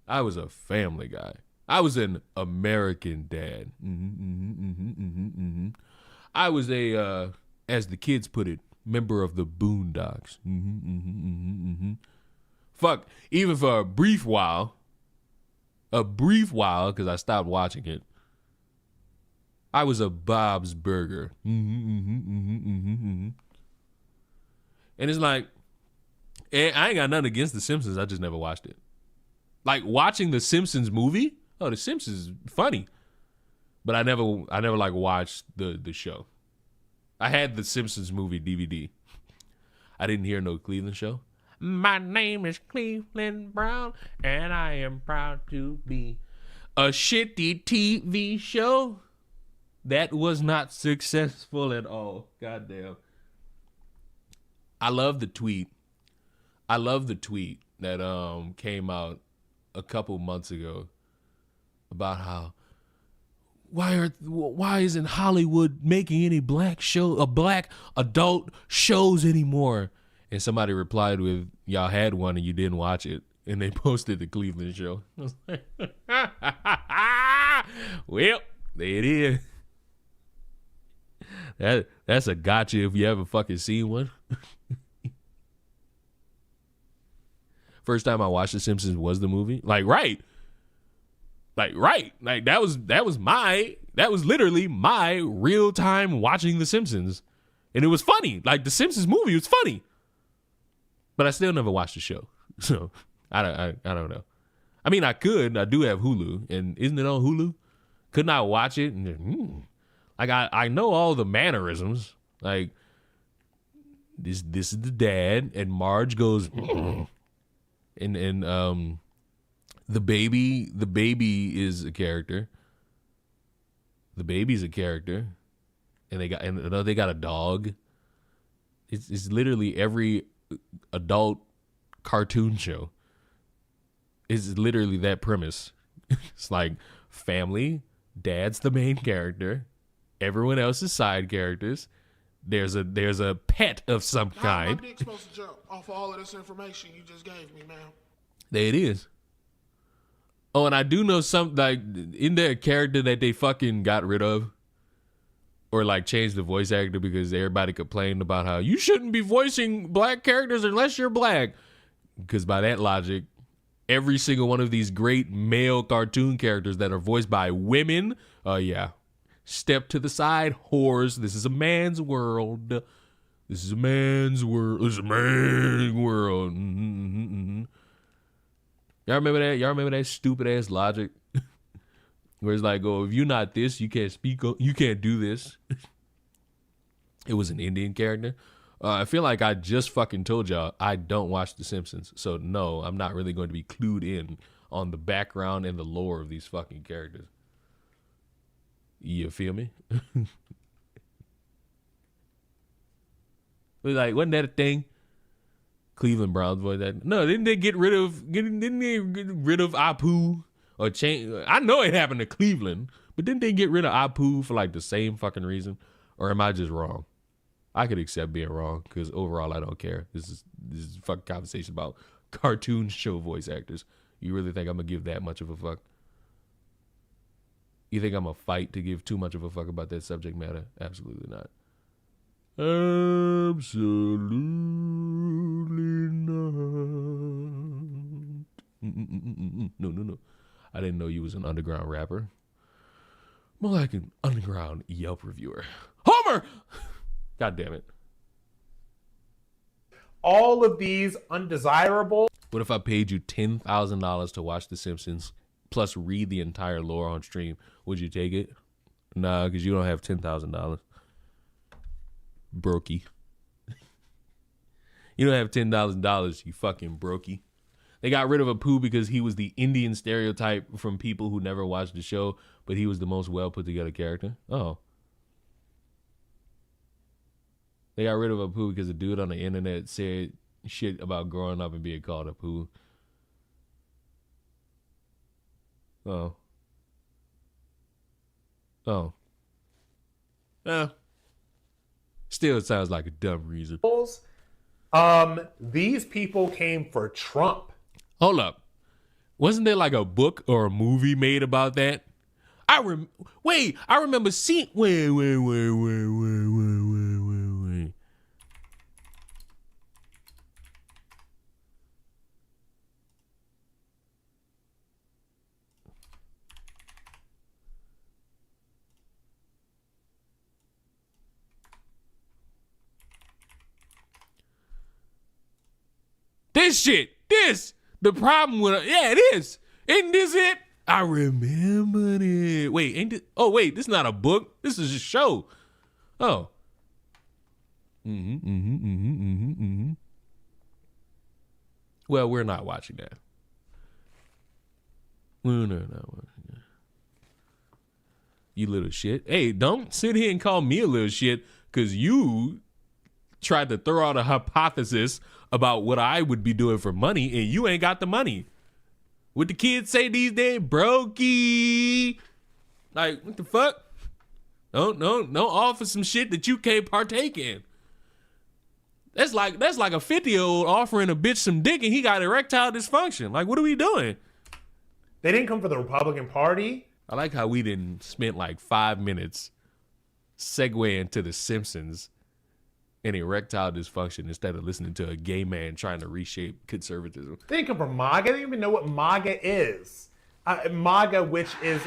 I was a Family Guy. I was an American Dad. I was a, as the kids put it, member of the Boondocks. Fuck, even for a brief while, because I stopped watching it, I was a Bob's Burger. And it's like, I ain't got nothing against The Simpsons. I just never watched it. Like watching the Simpsons movie. Oh, the Simpsons is funny, but I never like watched the show. I had the Simpsons movie DVD. I didn't hear no Cleveland show. My name is Cleveland Brown, and I am proud to be a shitty TV show that was not successful at all. Goddamn. I love the tweet. That came out a couple months ago about how why isn't Hollywood making any black adult shows anymore? And somebody replied with, y'all had one and you didn't watch it. And they posted the Cleveland show. I was like, well, there it is. That's a gotcha if you ever fucking seen one. First time I watched The Simpsons was the movie. Like that was literally my real time watching The Simpsons. And it was funny. Like The Simpsons movie was funny. But I still never watched the show. So I don't know. I mean, I could. I do have Hulu. And isn't it on Hulu? Couldn't I watch it? And like I know all the mannerisms. Like this is the dad, and Marge goes, and the baby is a character. The baby's a character, and they got a dog. It's literally every adult cartoon show. It's literally that premise. It's like family, dad's the main character, everyone else is side characters. There's a pet of some kind. How's my dick supposed to jump off all of this information you just gave me, man? There it is. Oh, and I do know some, like, in there a character that they fucking got rid of, or like changed the voice actor because everybody complained about how you shouldn't be voicing black characters unless you're black. Because by that logic, every single one of these great male cartoon characters that are voiced by women, step to the side, whores. This is a man's world. This is a man's world. This is a man's world. Y'all remember that? Y'all remember that stupid ass logic? Where it's like, oh, if you're not this, you can't speak. You can't do this. It was an Indian character. I feel like I just fucking told y'all I don't watch The Simpsons. So no, I'm not really going to be clued in on the background and the lore of these fucking characters. You feel me? Like, wasn't that a thing? Cleveland Browns voice that. No, didn't they get rid of Apu or change? I know it happened to Cleveland, but didn't they get rid of Apu for like the same fucking reason? Or am I just wrong? I could accept being wrong because overall I don't care. This is a fucking conversation about cartoon show voice actors. You really think I'm gonna give that much of a fuck? You think I'm gonna fight to give too much of a fuck about that subject matter? Absolutely not. Absolutely not. No. I didn't know you was an underground rapper. More like an underground Yelp reviewer. Homer! God damn it. All of these undesirable. What if I paid you $10,000 to watch The Simpsons plus read the entire lore on stream? Would you take it? Nah, because you don't have $10,000. Brokey. You don't have $10,000, you fucking brokey. They got rid of Apu because he was the Indian stereotype from people who never watched the show, but he was the most well put together character. Oh. They got rid of Apu because a dude on the internet said shit about growing up and being called Apu. Oh. Still, it sounds like a dumb reason. These people came for Trump. Hold up. Wasn't there like a book or a movie made about that? I remember seeing... Wait. The problem with it, yeah, it is. Isn't this it? I remember it. Wait, ain't it? Oh, wait, this is not a book. This is a show. Oh. Well, we're not watching that. We're not watching that. You little shit. Hey, don't sit here and call me a little shit because you tried to throw out a hypothesis about what I would be doing for money, and you ain't got the money. What the kids say these days, brokey. Like, what the fuck? Don't offer some shit that you can't partake in. That's like a 50-year-old offering a bitch some dick and he got erectile dysfunction. Like, what are we doing? They didn't come for the Republican Party. I like how we didn't spend like 5 minutes segueing to The Simpsons and erectile dysfunction instead of listening to a gay man trying to reshape conservatism. They didn't come from MAGA. They didn't even know what MAGA is. MAGA, which is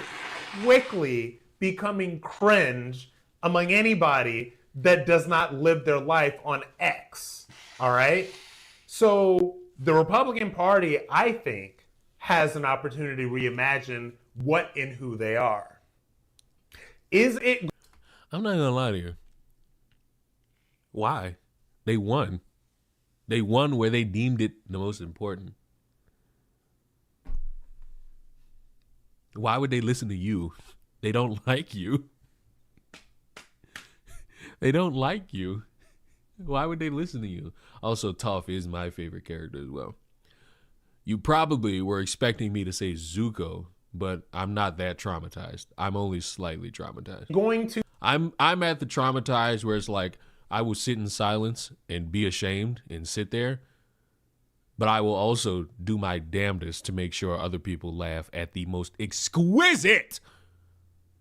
quickly becoming cringe among anybody that does not live their life on X. All right? So the Republican Party, I think, has an opportunity to reimagine what and who they are. Is it... I'm not going to lie to you. Why? They won. They won where they deemed it the most important. Why would they listen to you? They don't like you. They don't like you. Why would they listen to you? Also, Toph is my favorite character as well. You probably were expecting me to say Zuko, but I'm not that traumatized. I'm only slightly traumatized. I'm at the traumatized where it's like I will sit in silence and be ashamed and sit there, but I will also do my damnedest to make sure other people laugh at the most exquisite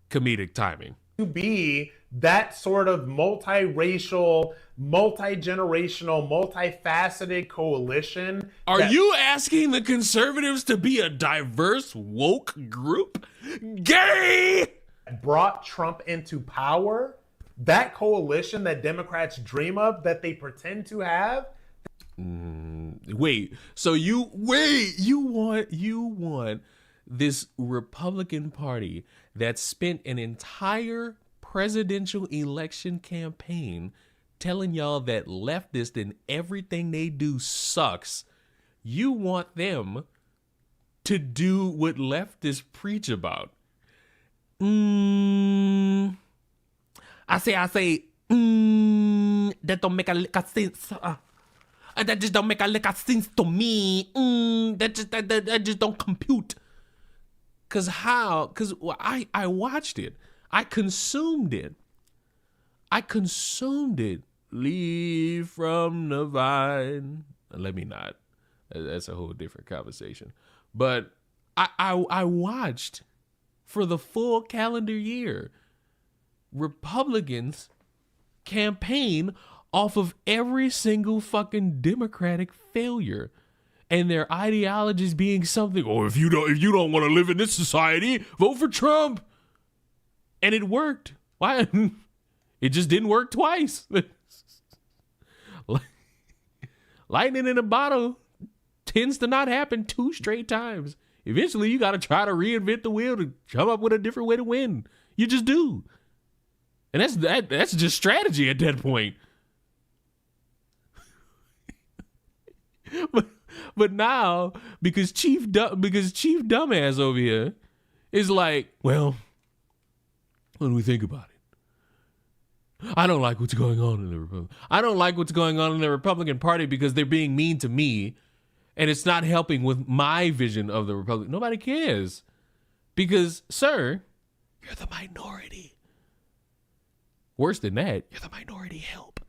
comedic timing. To be that sort of multiracial, multi-generational, multifaceted coalition. Are you asking the conservatives to be a diverse, woke group? Gay! Brought Trump into power? That coalition that Democrats dream of, that they pretend to have? Wait, so you want this Republican Party that spent an entire presidential election campaign telling y'all that leftists and everything they do sucks. You want them to do what leftists preach about. I say, that don't make a lick of sense. That just don't make a lick of sense to me. That just don't compute. Cause I watched it. I consumed it. Leave from the vine. Let me not. That's a whole different conversation. But I watched for the full calendar year Republicans campaign off of every single fucking Democratic failure. And their ideologies being something, if you don't want to live in this society, vote for Trump. And it worked. Why? It just didn't work twice. Lightning in a bottle tends to not happen 2 straight times. Eventually, you got to try to reinvent the wheel to come up with a different way to win. You just do. And that's just strategy at that point. But now, because Chief Dumbass over here is like, well, when we think about it, I don't like what's going on in the Republican. I don't like what's going on in the Republican Party because they're being mean to me, and it's not helping with my vision of the Republican. Nobody cares because, sir, you're the minority. Worse than that, you're the minority help.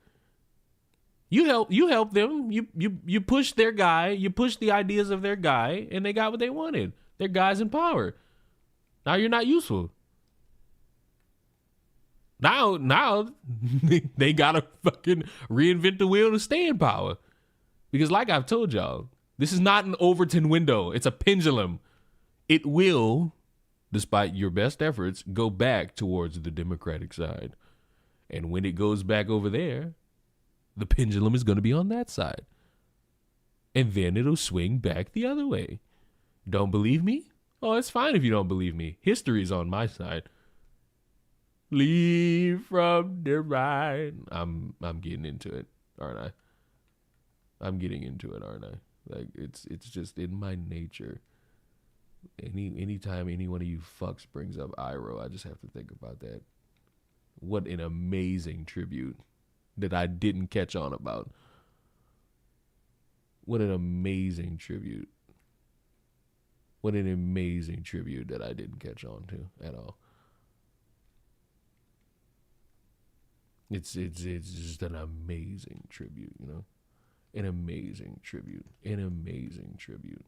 You help them. You push their guy. You push the ideas of their guy, and they got what they wanted. Their guy's in power. Now you're not useful. Now they gotta fucking reinvent the wheel to stay in power. Because like I've told y'all, this is not an Overton window. It's a pendulum. It will, despite your best efforts, go back towards the Democratic side. And when it goes back over there, the pendulum is going to be on that side. And then it'll swing back the other way. Don't believe me? Oh, it's fine if you don't believe me. History's on my side. Leave from the right. I'm getting into it, aren't I? I'm getting into it, aren't I? Like it's just in my nature. Anytime any one of you fucks brings up Iroh, I just have to think about that. What an amazing tribute that I didn't catch on about. What an amazing tribute. What an amazing tribute that I didn't catch on to at all. It's just an amazing tribute, you know? An amazing tribute. An amazing tribute.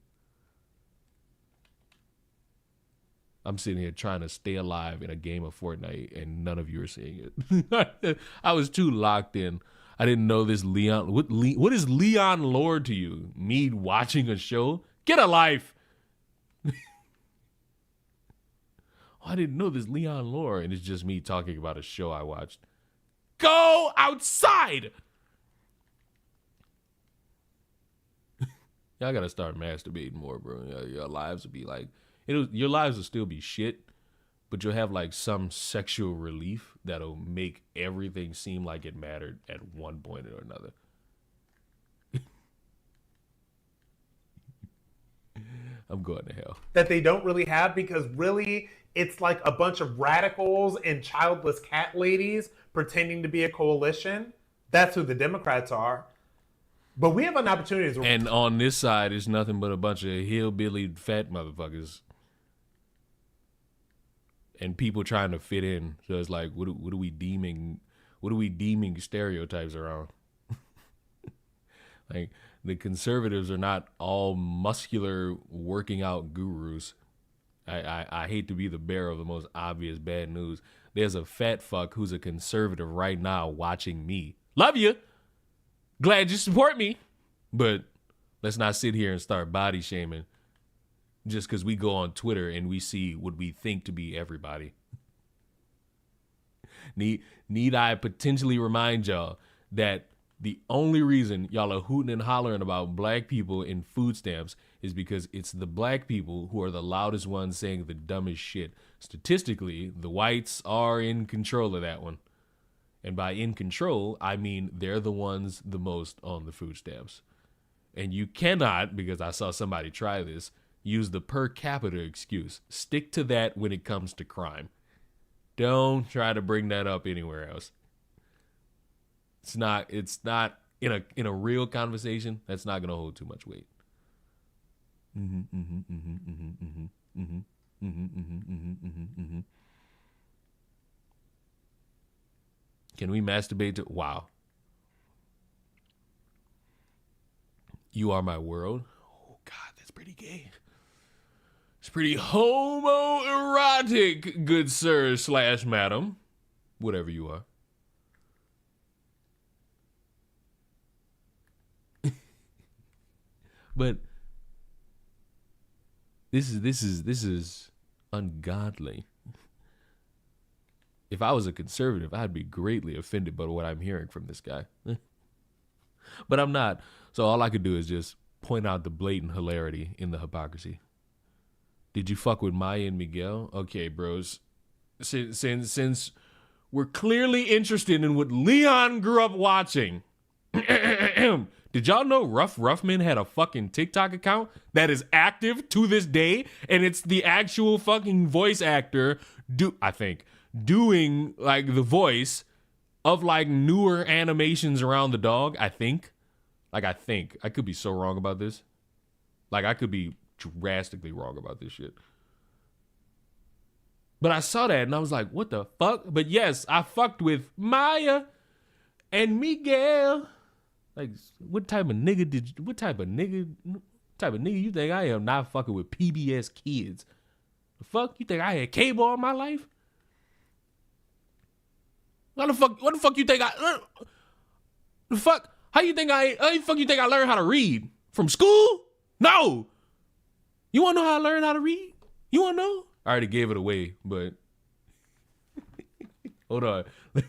I'm sitting here trying to stay alive in a game of Fortnite, and none of you are seeing it. I was too locked in. I didn't know this Leon. What is Leon lore to you? Me watching a show? Get a life. I didn't know this Leon lore, and it's just me talking about a show I watched. Go outside. Y'all gotta start masturbating more, bro. Your lives will be like, your lives will still be shit, but you'll have like some sexual relief that'll make everything seem like it mattered at one point or another. I'm going to hell. That they don't really have, because really it's like a bunch of radicals and childless cat ladies pretending to be a coalition. That's who the Democrats are. But we have an opportunity to... And on this side, it's nothing but a bunch of hillbilly fat motherfuckers. And people trying to fit in. So it's like, what are we deeming stereotypes around? Like, the conservatives are not all muscular working out gurus. I hate to be the bearer of the most obvious bad news. There's a fat fuck who's a conservative right now watching me. Love you. Glad you support me. But let's not sit here and start body shaming just because we go on Twitter and we see what we think to be everybody. Need I potentially remind y'all that the only reason y'all are hooting and hollering about black people in food stamps is because it's the black people who are the loudest ones saying the dumbest shit. Statistically, the whites are in control of that one. And by in control, I mean they're the ones the most on the food stamps. And you cannot, because I saw somebody try this, use the per capita excuse. Stick to that when it comes to crime. Don't try to bring that up anywhere else. It's not in a real conversation, that's not gonna hold too much weight. Can we masturbate to... Wow. You are my world. Oh God, that's pretty gay. It's pretty homoerotic, good sir / madam. Whatever you are. But this is ungodly. If I was a conservative, I'd be greatly offended by what I'm hearing from this guy. But I'm not. So all I could do is just point out the blatant hilarity in the hypocrisy. Did you fuck with Maya and Miguel? Okay, bros. Since we're clearly interested in what Leon grew up watching. Did y'all know Ruffman had a fucking TikTok account that is active to this day? And it's the actual fucking voice actor, doing like the voice of like newer animations around the dog, I think. I could be so wrong about this. Like, I could be drastically wrong about this shit. But I saw that and I was like, what the fuck? But yes, I fucked with Maya and Miguel. Like, what type of nigga you think I am not fucking with PBS Kids? The fuck? You think I had cable all my life? What the fuck you think the fuck? How you think I learned how to read? From school? No. You wanna know how I learned how to read? You wanna know? I already gave it away, but hold on. Let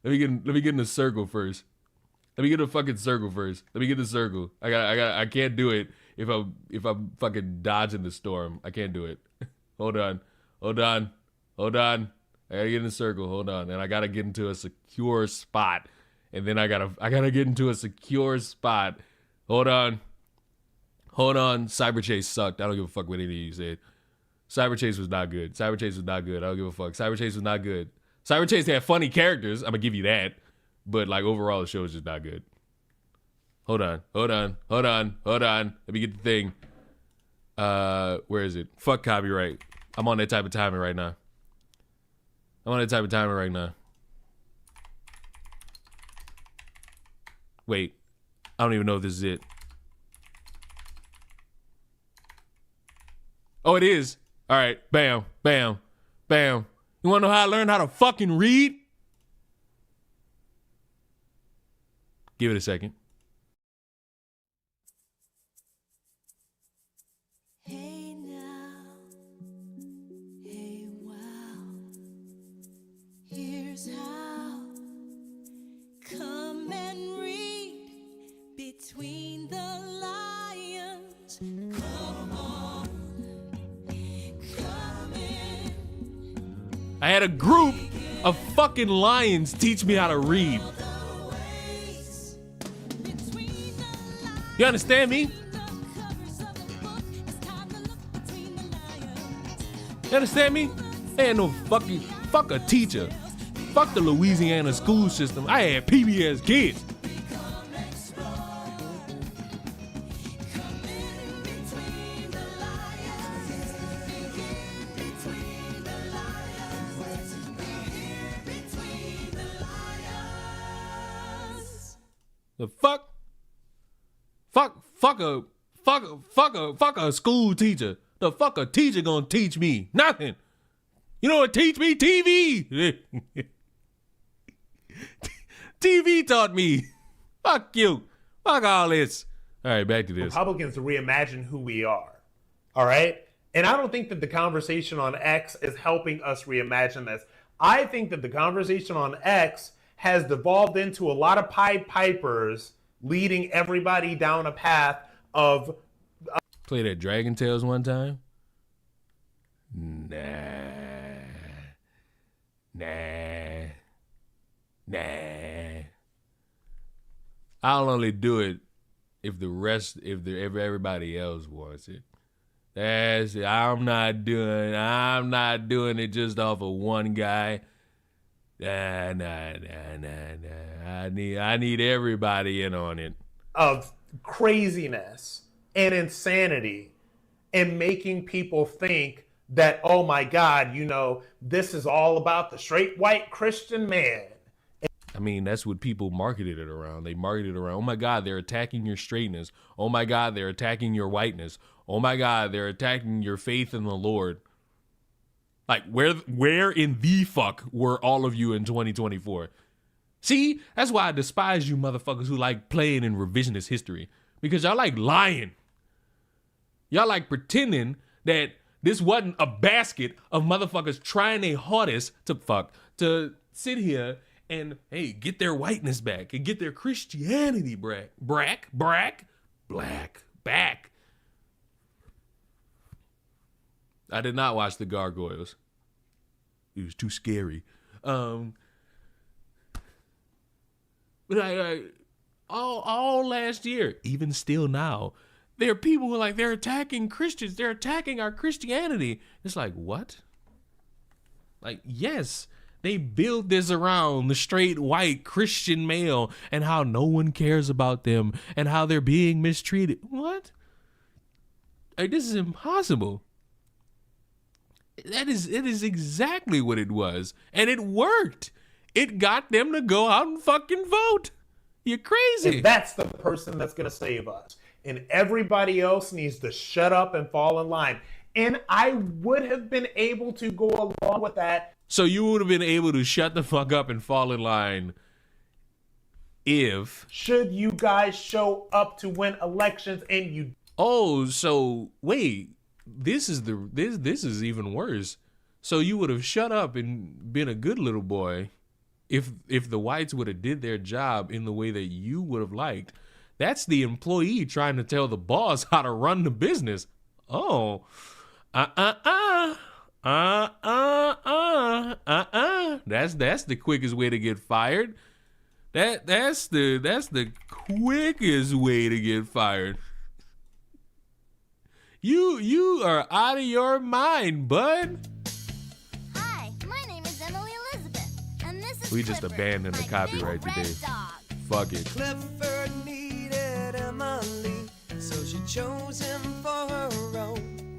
me get in the circle first. Let me get a fucking circle first. Let me get the circle. I can't do it if I'm fucking dodging the storm. I can't do it. Hold on. I gotta get in the circle. Hold on. And I gotta get into a secure spot. And then I gotta get into a secure spot. Hold on. Cyberchase sucked. I don't give a fuck what any of you said. Cyberchase was not good. I don't give a fuck. Cyberchase was not good. Cyberchase had funny characters. I'm gonna give you that. But like overall, the show is just not good. Hold on. Let me get the thing. Where is it? Fuck copyright. I'm on that type of timing right now. Wait. I don't even know if this is it. Oh, it is. All right. Bam. You want to know how I learned how to fucking read? Give it a second. Hey now, hey wow, here's how. Come and read between the lines. Come on, come in. I had a group of fucking lions teach me how to read. You understand me? You understand me? Ain't no fuck a teacher. Fuck the Louisiana school system. I had PBS Kids. The fuck? Fuck a school teacher. The fuck a teacher gonna teach me? Nothing. You know what teach me? TV. TV taught me. Fuck you. Fuck all this. All right, back to this. Republicans to reimagine who we are. All right? And I don't think that the conversation on X is helping us reimagine this. I think that the conversation on X has devolved into a lot of Pied Pipers leading everybody down a path of... Play that Dragon Tales one time? Nah. I'll only do it if everybody else wants it. That's it. I'm not doing it just off of one guy. Nah. I need everybody in on it. Of craziness and insanity and making people think that, oh my God, you know, this is all about the straight white Christian man. I mean, that's what people marketed it around. They marketed it around, oh my God, they're attacking your straightness. Oh my God, they're attacking your whiteness. Oh my God, they're attacking your faith in the Lord. Like, where in the fuck were all of you in 2024? See, that's why I despise you motherfuckers who like playing in revisionist history. Because y'all like lying. Y'all like pretending that this wasn't a basket of motherfuckers trying their hardest to sit here and, hey, get their whiteness back and get their Christianity back. I did not watch The Gargoyles. It was too scary. But I all last year, even still now, there are people who are like, they're attacking Christians. They're attacking our Christianity. It's like, what? Like, yes, they build this around the straight white Christian male and how no one cares about them and how they're being mistreated. What? Like, this is impossible. It is exactly what it was. And it worked. It got them to go out and fucking vote. You're crazy. And that's the person that's going to save us. And everybody else needs to shut up and fall in line. And I would have been able to go along with that. So you would have been able to shut the fuck up and fall in line if... Should you guys show up to win elections and you... Oh, so wait. This is even worse. So you would have shut up and been a good little boy if the whites would have did their job in the way that you would have liked. That's the employee trying to tell the boss how to run the business. Oh. That's the quickest way to get fired. That's the quickest way to get fired. You are out of your mind, bud. Hi, my name is Emily Elizabeth, and this is We just Clifford, abandoned the my copyright new red today. dog. Fuck it. Clifford needed Emily, so she chose him for her own.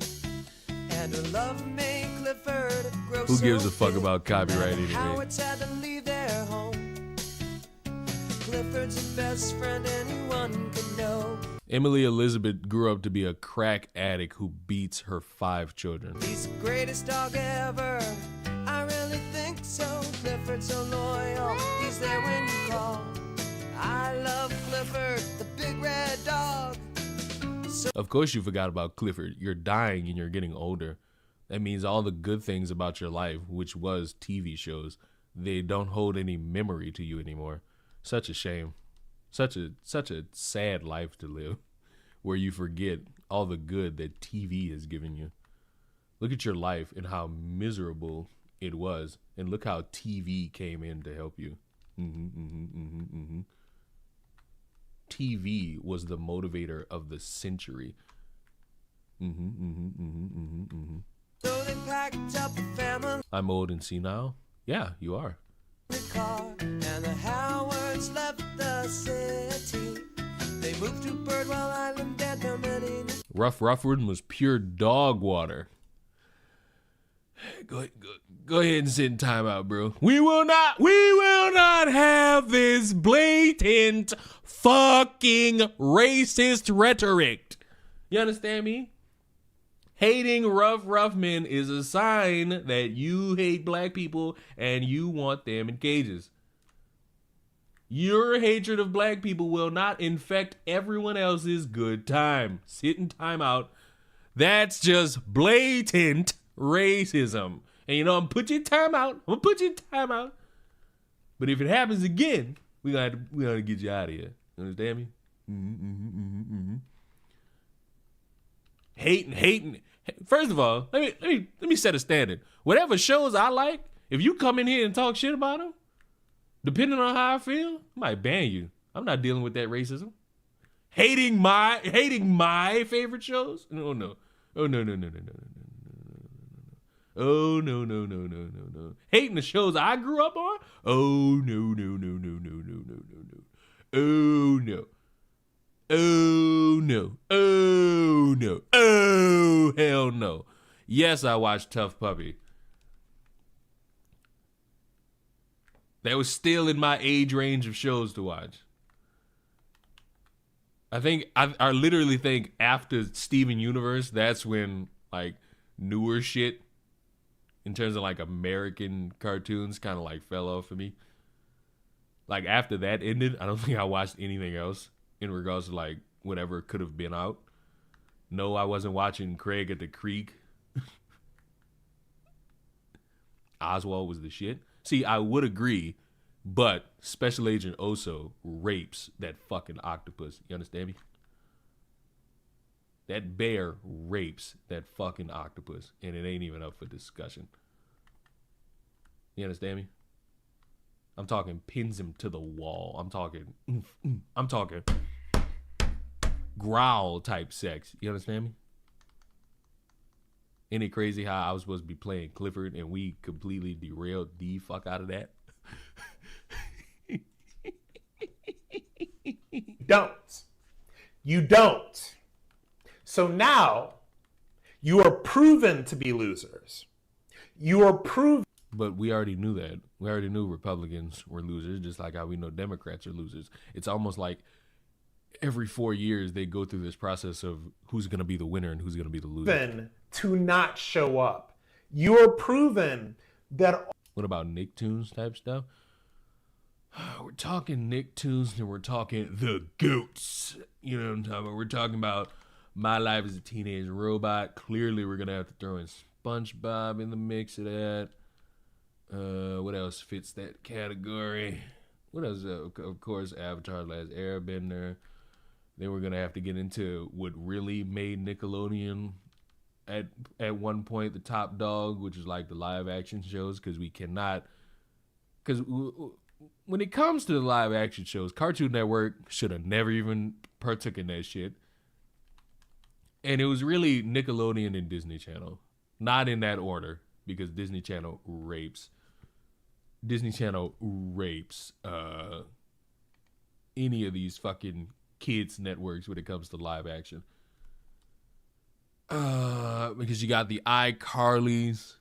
And her love made Clifford grow Who gives so a fuck thin, about copyright that the anyway? Howards had to leave their home. Clifford's the best friend anyone could know. Emily Elizabeth grew up to be a crack addict who beats her 5 children. He's the greatest dog ever. I really think so. Clifford's so loyal. He's there when you call. I love Clifford, the big red dog. Of course you forgot about Clifford. You're dying and you're getting older. That means all the good things about your life, which was TV shows, they don't hold any memory to you anymore. Such a shame. Such a sad life to live, where you forget all the good that TV has given you. Look at your life and how miserable It was. And look how TV came in to help you. TV was the motivator of the century. So they packed up the family I'm old and senile. Yeah, you are. car, and the Howards left the city. They moved to Birdwell Island and their many. Rough Rufford was pure dog water. Go ahead and sit in timeout, bro. We will not have this blatant fucking racist rhetoric. You understand me? Hating rough men is a sign that you hate black people and you want them in cages. Your hatred of black people will not infect everyone else's good time. Sit in timeout. That's just blatant racism. And you know, I'm gonna put you in timeout. But if it happens again, we gotta get you out of here. You understand me? Hating. First of all, let me set a standard. Whatever shows I like, if you come in here and talk shit about them, depending on how I feel, I might ban you. I'm not dealing with that racism. Hating my favorite shows? Oh no. Oh no. Oh no. Hating the shows I grew up on? Oh no. Oh no. Oh no. Oh no. Oh hell no. Yes, I watched Tough Puppy. That was still in my age range of shows to watch. I literally think after Steven Universe, that's when like newer shit in terms of like American cartoons kind of like fell off for me. Like after that ended, I don't think I watched anything else in regards to like whatever could have been out. No, I wasn't watching Craig at the Creek. Oswald was the shit. See, I would agree, but Special Agent Oso rapes that fucking octopus. You understand me? That bear rapes that fucking octopus, and it ain't even up for discussion. You understand me? I'm talking pins him to the wall. I'm talking growl type sex. You understand me? Ain't it crazy how I was supposed to be playing Clifford and we completely derailed the fuck out of that? You don't. So now you are proven to be losers. You are proven. But we already knew that. We already knew Republicans were losers, just like how we know Democrats are losers. It's almost like every 4 years they go through this process of who's going to be the winner and who's going to be the loser. Proven to not show up. You are proven that. What about Nicktoons type stuff? We're talking Nicktoons and we're talking the goats. You know what I'm talking about? We're talking about My Life as a Teenage Robot. Clearly we're going to have to throw in SpongeBob in the mix of that. What else fits that category? What else? Of course, Avatar: Last Airbender. Then we're gonna have to get into what really made Nickelodeon at one point the top dog, which is like the live action shows, because we cannot. Because when it comes to the live action shows, Cartoon Network should have never even partook in that shit. And it was really Nickelodeon and Disney Channel, not in that order, because Disney Channel rapes any of these fucking kids networks when it comes to live action. Because you got the iCarlys,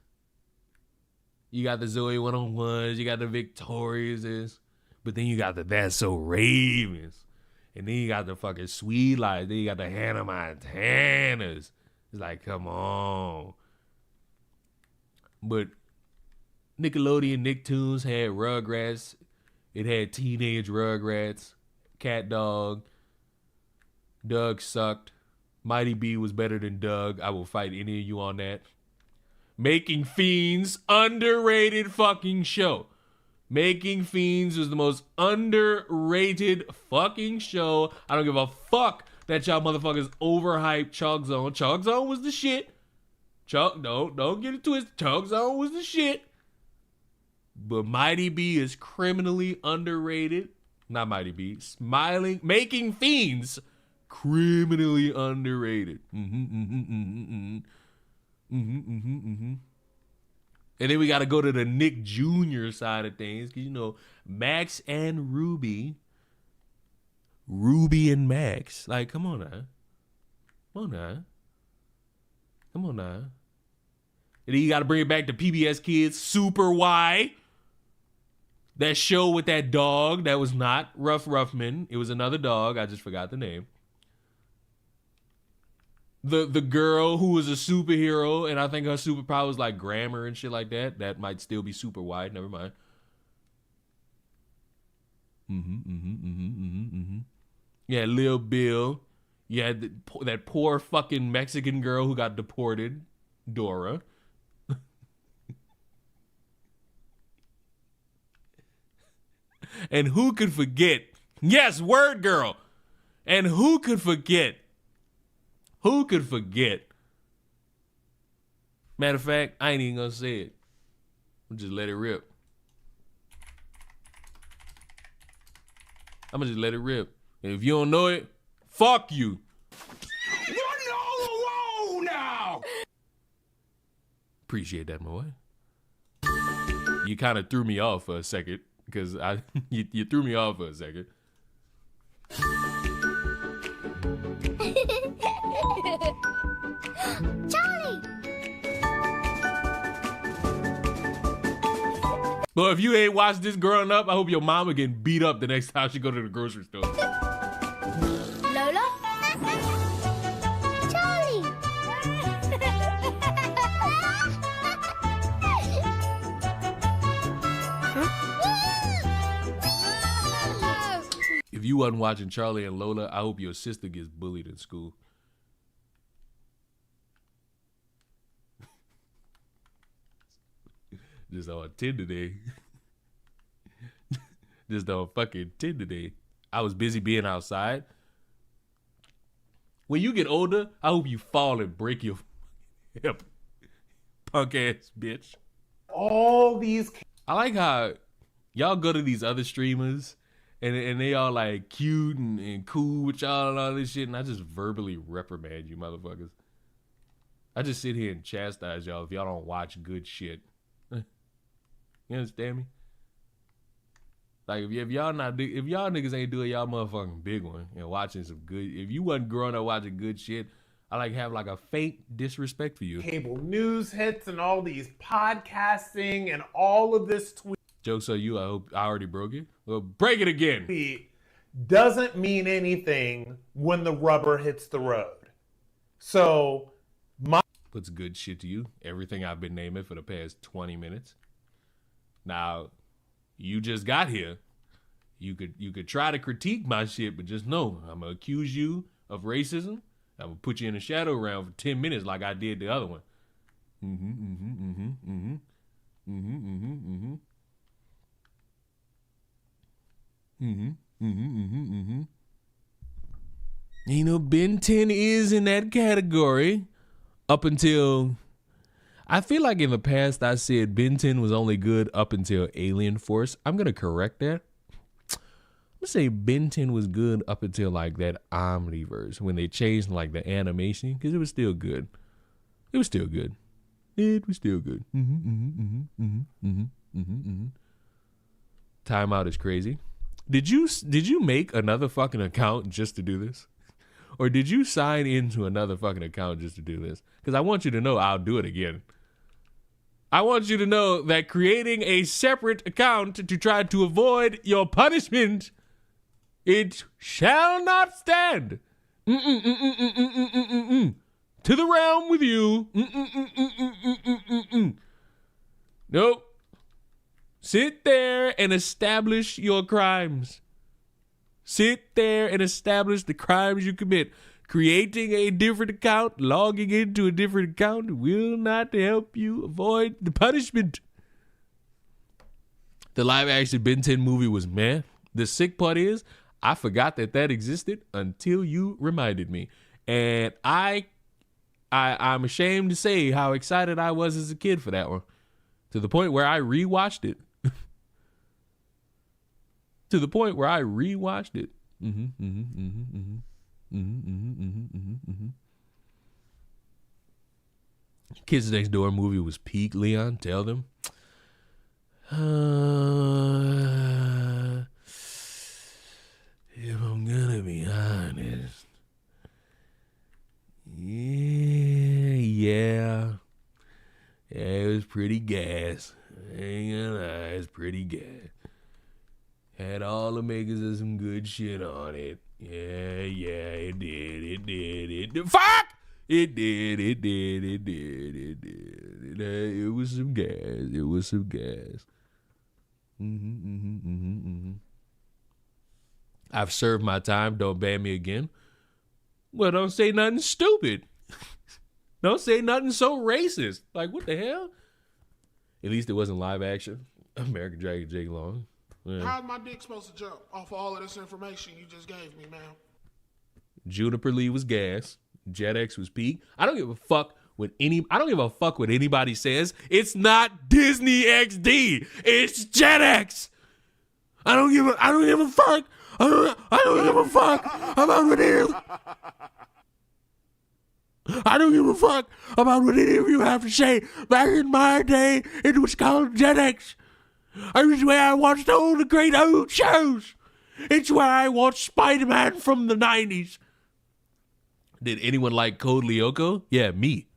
you got the Zoe 101s, you got the Victorias, but then you got the That's So Ravens, and then you got the fucking Sweet Life, then you got the Hannah Montanas. It's like, come on. But Nickelodeon Nicktoons had Rugrats. It had Teenage Rugrats, Cat Dog. Doug sucked. Mighty B was better than Doug. I will fight any of you on that. Making Fiends, underrated fucking show. Making Fiends was the most underrated fucking show. I don't give a fuck that y'all motherfuckers overhyped Chalk Zone. Chalk Zone was the shit. Don't get it twisted. Chalk Zone was the shit. But Mighty B is criminally underrated. Not Mighty B. Making Fiends, criminally underrated. And then we got to go to the Nick Jr. side of things. Because, you know, Max and Ruby. Ruby and Max. Like, come on now. Come on now. And then you got to bring it back to PBS Kids. Super Y. That show with that dog that was not Ruff Ruffman. It was another dog. I just forgot the name. The girl who was a superhero, and I think her superpower was like grammar and shit like that. That might still be super wide. Never mind. Yeah, Lil Bill. You had that poor fucking Mexican girl who got deported, Dora. And who could forget? Yes, Word Girl. And who could forget? Who could forget? Matter of fact, I ain't even gonna say it. I'll just let it rip. I'm gonna just let it rip. And if you don't know it, fuck you. You're all alone now! Appreciate that, my boy. You kind of threw me off for a second. Because you threw me off for a second. Charlie! Well, if you ain't watched this growing up, I hope your mama getting beat up the next time she go to the grocery store. Lola? Charlie! If you wasn't watching Charlie and Lola, I hope your sister gets bullied in school. Just on Tinder day. Just on fucking Tinder day. I was busy being outside. When you get older, I hope you fall and break your hip. Punk ass bitch. All these. I like how y'all go to these other streamers and they all like cute and cool with y'all and all this shit, and I just verbally reprimand you motherfuckers. I just sit here and chastise y'all if y'all don't watch good shit. You understand me? Like if y'all niggas ain't doing y'all motherfucking big one and watching some good, if you wasn't growing up watching good shit, I like have like a faint disrespect for you. Cable news hits and all these podcasting and all of this tweet. Joke's on you. I hope I already broke it. Well, break it again. Doesn't mean anything when the rubber hits the road. So puts good shit to you. Everything I've been naming for the past 20 minutes. Now, you just got here. You could try to critique my shit, but just know I'm gonna accuse you of racism. I'm gonna put you in a shadow round for 10 minutes like I did the other one. You know, Ben 10 is in that category up until, I feel like in the past I said Ben 10 was only good up until Alien Force. I'm going to correct that. I'm going to say Ben 10 was good up until like that Omniverse when they changed like the animation because it was still good. It was still good. It was still good. Timeout is crazy. Did you make another fucking account just to do this? Or did you sign into another fucking account just to do this? Because I want you to know I'll do it again. I want you to know that creating a separate account to try to avoid your punishment, it shall not stand. To the realm with you. Nope. Sit there and establish your crimes. Sit there and establish the crimes you commit. Creating a different account, logging into a different account will not help you avoid the punishment. The live action Ben 10 movie was meh. The sick part is, I forgot that existed until you reminded me. And I'm ashamed to say how excited I was as a kid for that one. To the point where I rewatched it to the point where I rewatched it. Kids Next Door movie was peak, Leon. Tell them. If I'm gonna be honest, yeah, it was pretty gas. I ain't gonna lie, it's pretty gas. Had all the makers of some good shit on it. Yeah, it did. Fuck! It did. It was some gas. I've served my time. Don't ban me again. Well, don't say nothing stupid. Don't say nothing so racist. Like, what the hell? At least it wasn't live action. American Dragon Jake Long. Yeah. How's my dick supposed to jump off of all of this information you just gave me, man? Juniper Lee was gas. JetX was peak. I don't give a fuck what anybody says. It's not Disney XD. It's JetX. I don't give a fuck. I don't give a fuck about what it is. I don't give a fuck about what any of you have to say. Back in my day, it was called JetX. It was where I watched all the great old shows. It's where I watched Spider-Man from the 90s. Did anyone like Code Lyoko? Yeah, me.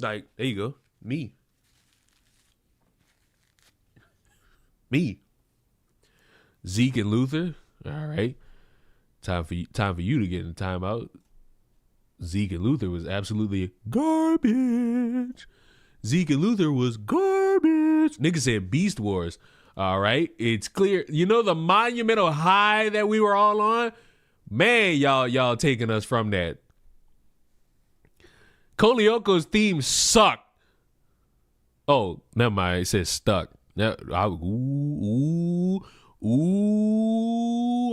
Like, there you go. Me. Zeke and Luther. All right. Time for you to get in the timeout. Zeke and Luther was absolutely garbage. Nigga said Beast Wars. All right. It's clear. You know the monumental high that we were all on? Man, y'all taking us from that. Kolioko's theme sucked. Oh, never mind. It says stuck. I'm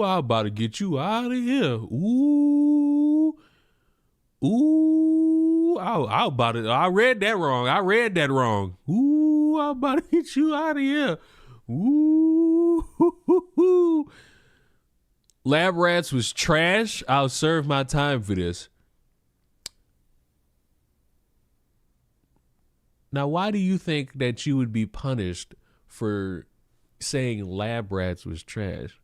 about to get you out of here. I read that wrong. I'm about to get you out of here. Lab Rats was trash. I'll serve my time for this. Now, why do you think that you would be punished for saying Lab Rats was trash?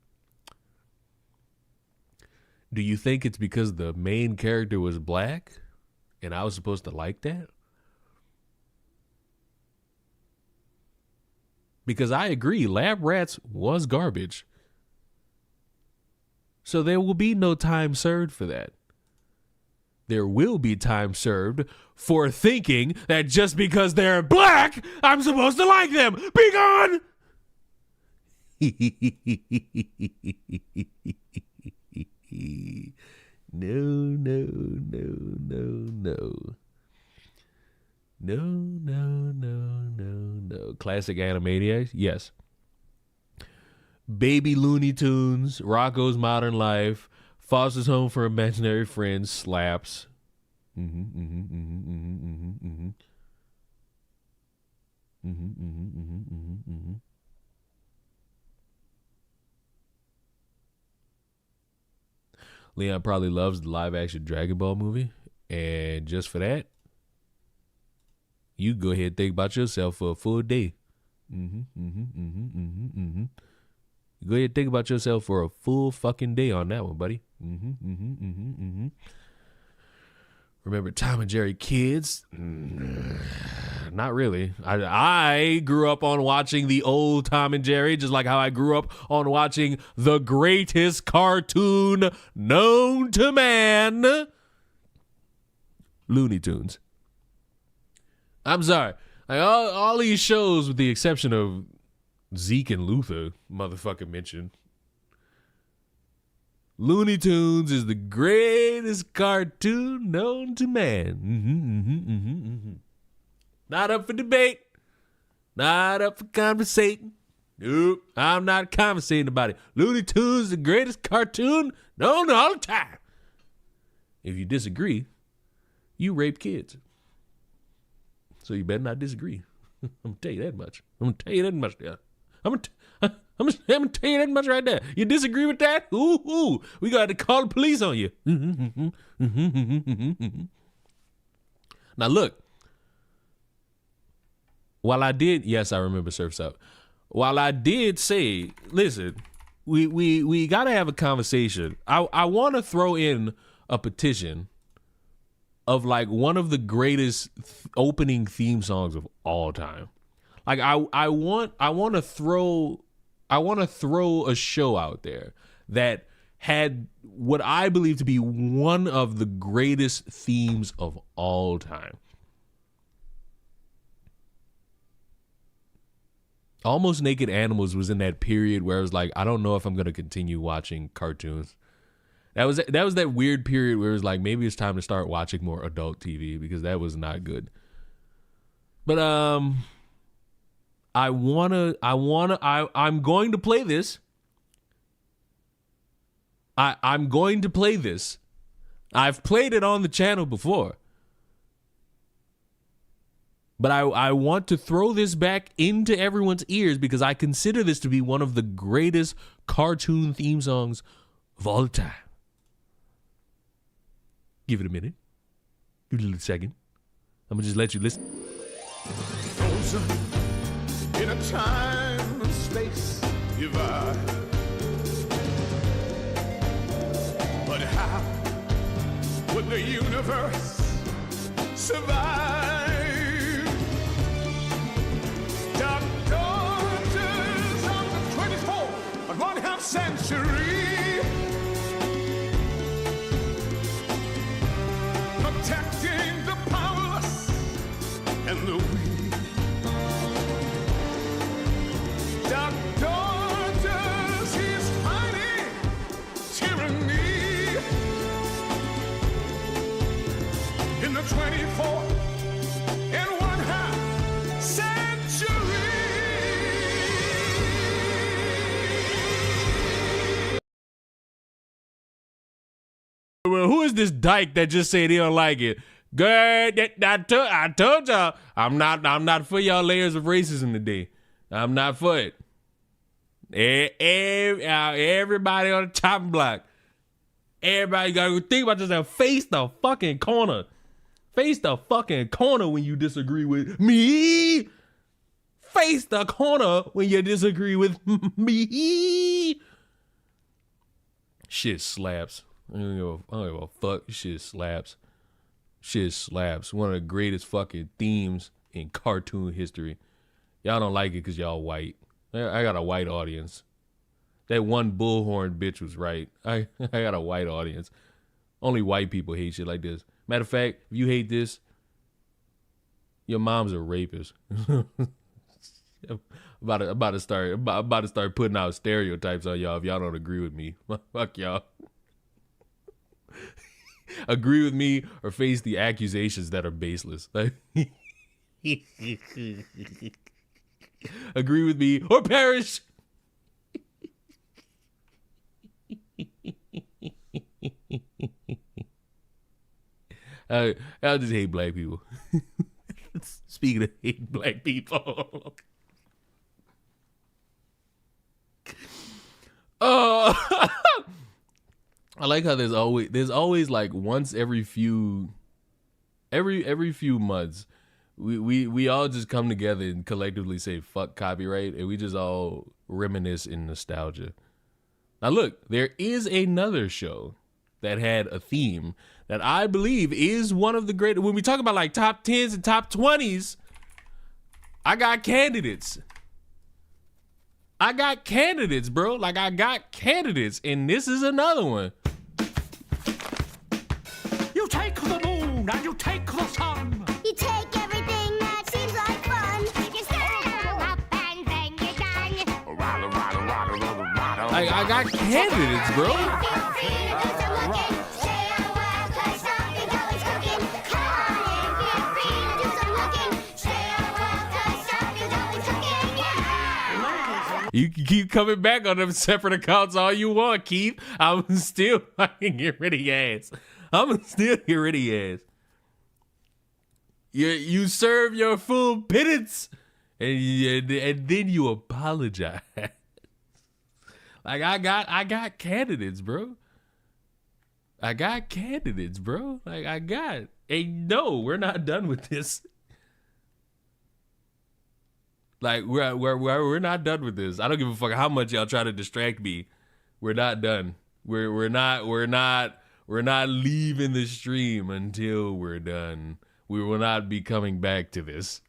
Do you think it's because the main character was black and I was supposed to like that? Because I agree, Lab Rats was garbage. So there will be no time served for that. There will be time served for thinking that just because they're black, I'm supposed to like them. Be gone! No. Classic Animaniacs? Yes. Baby Looney Tunes, Rocko's Modern Life, Foster's Home for Imaginary Friends, slaps. Leon probably loves the live action Dragon Ball movie, and just for that, you go ahead and think about yourself for a full day. Go ahead and think about yourself for a full fucking day on that one, buddy. Remember Tom and Jerry kids? Not really. I grew up on watching the old Tom and Jerry, just like how I grew up on watching the greatest cartoon known to man, Looney Tunes. I'm sorry. Like all these shows, with the exception of Zeke and Luther, motherfucker mentioned, Looney Tunes is the greatest cartoon known to man. Not up for debate. Not up for conversating. Nope, I'm not conversating about it. Looney Tunes, the greatest cartoon known all the time. If you disagree, you rape kids. So you better not disagree. I'm gonna tell you that much. I'm gonna tell you that much there. I'm gonna tell you that much right there. You disagree with that? Ooh, we got to call the police on you. Now look, while I did, yes, I remember Surf's Up. While I did say, listen, we got to have a conversation. I want to throw in a petition of like one of the greatest opening theme songs of all time. Like I want to throw a show out there that had what I believe to be one of the greatest themes of all time. Almost Naked Animals was in that period where I was like, I don't know if I'm gonna continue watching cartoons. That was that weird period where it was like, maybe it's time to start watching more adult TV because that was not good. But I'm going to play this. I'm going to play this. I've played it on the channel before. But I want to throw this back into everyone's ears because I consider this to be one of the greatest cartoon theme songs of all the time. Give it a minute. Give it a little second. I'm going to just let you listen. Frozen in a time and space divide. But how would the universe survive? Dark daughters of the 24th and 1/2 century, protecting the powerless and the weak. Dark daughters, he's fighting tyranny in the 24th and 1/2 century. Well, who is this dyke that just said he don't like it? Good, I told y'all, I'm not for y'all layers of racism today. I'm not for it. Everybody on the chopping block. Everybody gotta think about yourself. Face the fucking corner. Face the fucking corner when you disagree with me. Face the corner when you disagree with me. Shit slaps. I don't give a fuck. Shit slaps. Shit slaps. One of the greatest fucking themes in cartoon history. Y'all don't like it because y'all white. I got a white audience. That one bullhorn bitch was right. I got a white audience. Only white people hate shit like this. Matter of fact, if you hate this, your mom's a rapist. about to start putting out stereotypes on y'all if y'all don't agree with me. Fuck y'all. Agree with me or face the accusations that are baseless. Agree with me or perish. I just hate black people. Speaking of hating black people. Oh, I like how there's always like once every few months we all just come together and collectively say fuck copyright and we just all reminisce in nostalgia. Now look, there is another show that had a theme that I believe is one of the great. When we talk about like top 10s and top 20s, I got candidates. Bro. Like I got candidates, and this is another one. You take the moon and you take the sun. You take everything that seems like fun. You stand up and then you're done. Like I got candidates, bro. Feel free to do some looking. Stay a while 'cause something's always cooking. Come on in, feel free to do some looking. Stay a while 'cause something's always cooking. You can keep coming back on them separate accounts all you want, Keith. I'm still fucking get rid of your ass. I'm still get rid of your ass. You serve your full penance, and then you apologize. Like I got candidates, bro. Like no, we're not done with this. Like we're not done with this. I don't give a fuck how much y'all try to distract me. We're not done. We're not leaving the stream until we're done. We will not be coming back to this.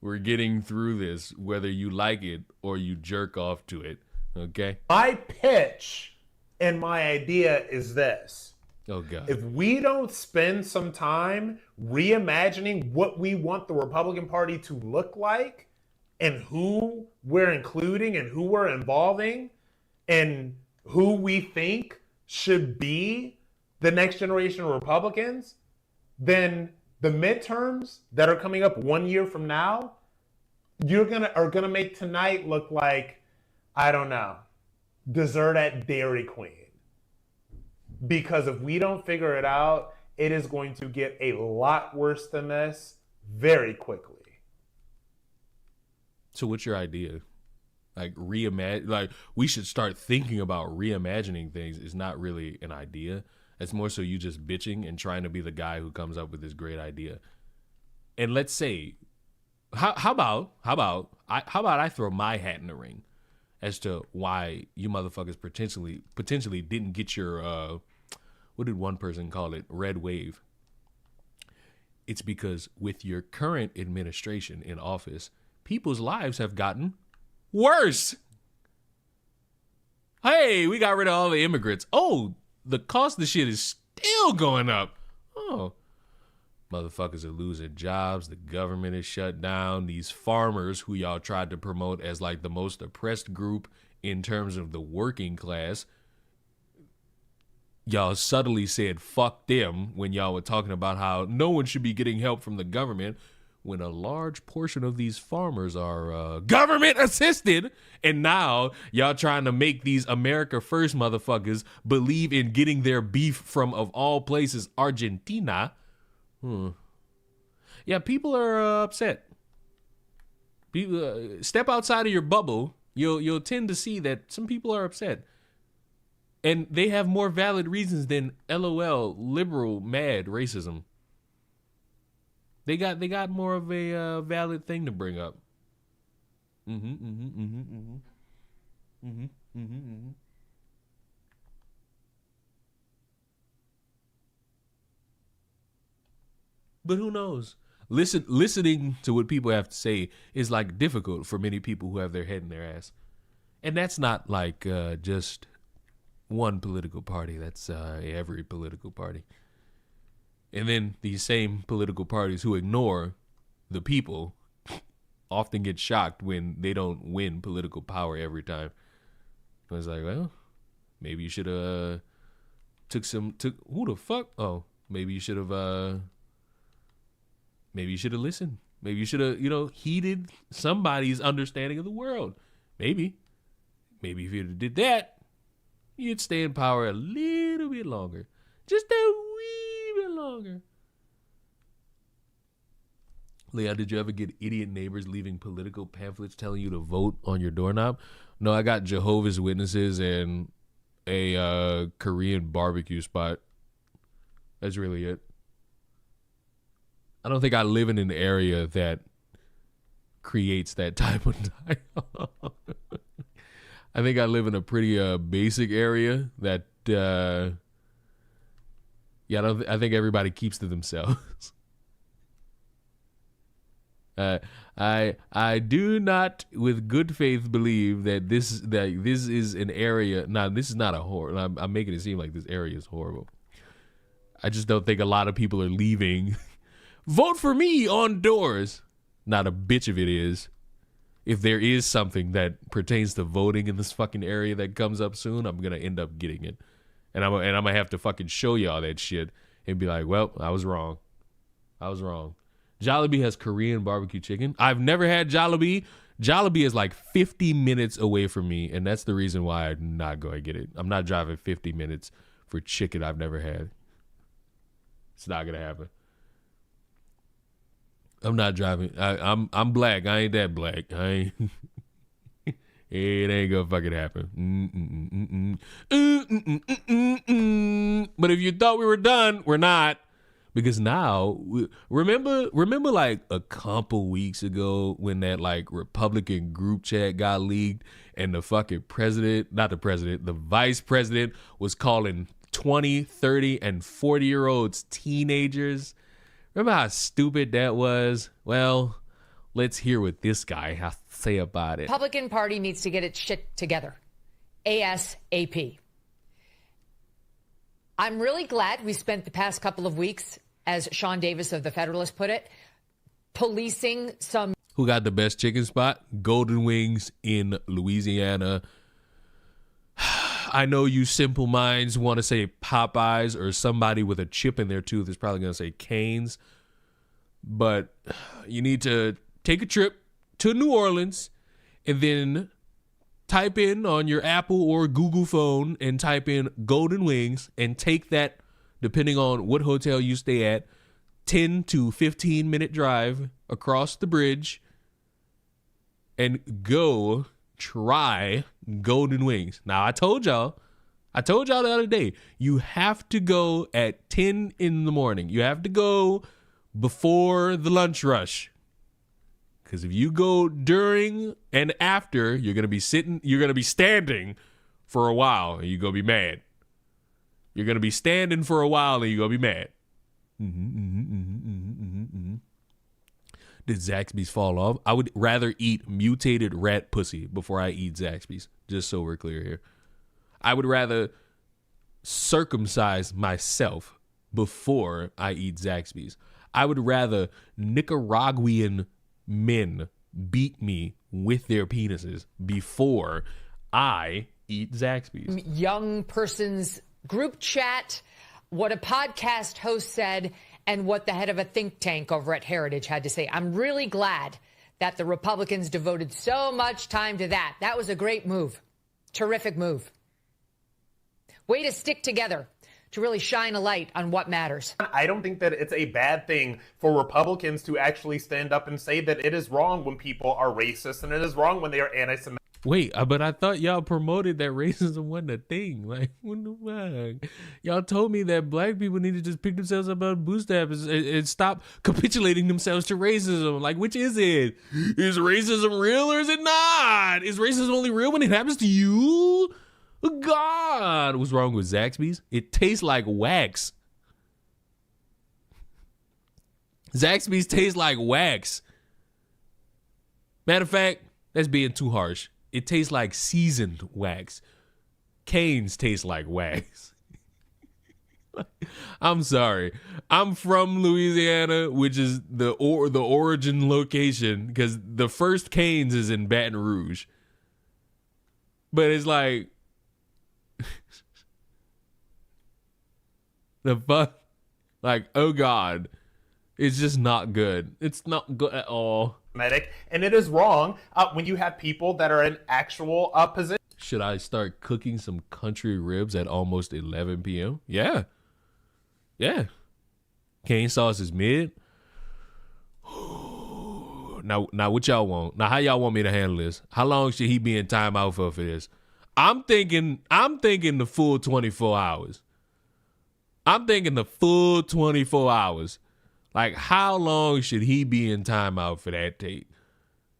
We're getting through this, whether you like it or you jerk off to it. Okay? My pitch and my idea is this. Oh, God. If we don't spend some time reimagining what we want the Republican Party to look like and who we're including and who we're involving and who we think should be the next generation of Republicans, then the midterms that are coming up 1 year from now, are gonna make tonight look like, I don't know, dessert at Dairy Queen. Because if we don't figure it out, it is going to get a lot worse than this very quickly. So what's your idea? Like we should start thinking about reimagining things is not really an idea. It's more so you just bitching and trying to be the guy who comes up with this great idea. And let's say, how about I throw my hat in the ring as to why you motherfuckers potentially didn't get your what did one person call it? Red wave. It's because with your current administration in office, people's lives have gotten worse. Hey, we got rid of all the immigrants. Oh, the cost of the shit is still going up. Oh, motherfuckers are losing jobs. The government is shut down. These farmers who y'all tried to promote as like the most oppressed group in terms of the working class, y'all subtly said fuck them when y'all were talking about how no one should be getting help from the government, when a large portion of these farmers are government assisted. And now y'all trying to make these America First motherfuckers believe in getting their beef from, of all places, Argentina. Yeah, people are upset. People, step outside of your bubble, you'll tend to see that some people are upset. And they have more valid reasons than LOL, liberal, mad racism. They got more of a valid thing to bring up. But who knows? Listening to what people have to say is like difficult for many people who have their head in their ass. And that's not like just one political party. That's every political party. And then these same political parties who ignore the people often get shocked when they don't win political power every time. It's like, well, maybe you should have who the fuck? Oh, maybe you should have listened. Maybe you should have, heeded somebody's understanding of the world. Maybe if you did that, you'd stay in power a little bit longer. Just a wee bit longer. Leah, did you ever get idiot neighbors leaving political pamphlets telling you to vote on your doorknob? No, I got Jehovah's Witnesses and a Korean barbecue spot. That's really it. I don't think I live in an area that creates that type of dialogue. I think I live in a pretty basic area that I think everybody keeps to themselves. I do not, with good faith, believe that this is an area. Now, this is not a horror. I'm making it seem like this area is horrible. I just don't think a lot of people are leaving. Vote for me on doors. Not a bitch if it is. If there is something that pertains to voting in this fucking area that comes up soon, I'm gonna end up getting it, and I'm gonna have to fucking show y'all that shit and be like, well, I was wrong. Jollibee has Korean barbecue chicken. I've never had Jollibee. Jollibee is like 50 minutes away from me, and that's the reason why I'm not going to get it. I'm not driving 50 minutes for chicken I've never had. It's not going to happen. I'm not driving. I'm black. I ain't that black. I ain't. It ain't gonna fucking happen. But if you thought we were done, we're not. Because now, remember like a couple weeks ago when that like Republican group chat got leaked and the fucking the vice president was calling 20, 30, and 40-year-olds teenagers. Remember how stupid that was? Well, let's hear what this guy has to say about it. Republican Party needs to get its shit together. ASAP. I'm really glad we spent the past couple of weeks, as Sean Davis of The Federalist put it, policing some... Who got the best chicken spot? Golden Wings in Louisiana. I know you simple minds want to say Popeyes, or somebody with a chip in their tooth is probably going to say Cane's. But you need to take a trip to New Orleans and then type in on your Apple or Google phone and type in Golden Wings and take that, depending on what hotel you stay at, 10 to 15 minute drive across the bridge and go try Golden Wings. Now, I told y'all the other day, you have to go at 10 in the morning. You have to go before the lunch rush. Because if you go during and after, you're going to be standing for a while and you're going to be mad. You're going to be standing for a while and you're going to be mad. Did Zaxby's fall off? I would rather eat mutated rat pussy before I eat Zaxby's, just so we're clear here. I would rather circumcise myself before I eat Zaxby's. I would rather Nicaraguan men beat me with their penises before I eat Zaxby's. Young person's group chat, what a podcast host said, and what the head of a think tank over at Heritage had to say. I'm really glad that the Republicans devoted so much time to that. That was a great move. Terrific move. Way to stick together, to really shine a light on what matters. I don't think that it's a bad thing for Republicans to actually stand up and say that it is wrong when people are racist and it is wrong when they are anti-Semitic. Wait, but I thought y'all promoted that racism wasn't a thing. Like, what the fuck? Y'all told me that black people need to just pick themselves up out of bootstraps and stop capitulating themselves to racism. Like, which is it? Is racism real or is it not? Is racism only real when it happens to you? Oh, God, what's wrong with Zaxby's? It tastes like wax. Zaxby's tastes like wax. Matter of fact, that's being too harsh. It tastes like seasoned wax. Cane's taste like wax. I'm sorry. I'm from Louisiana, which is the origin location, because the first Cane's is in Baton Rouge. But it's like, the fuck? Like, oh God. It's just not good. It's not good at all. And it is wrong when you have people that are in actual position. Should I start cooking some country ribs at almost 11 p.m.? Yeah. Yeah. Cane sauce is mid. Now what y'all want? Now, how y'all want me to handle this? How long should he be in timeout for this? I'm thinking the full 24 hours. I'm thinking the full 24 hours. Like, how long should he be in timeout for that take?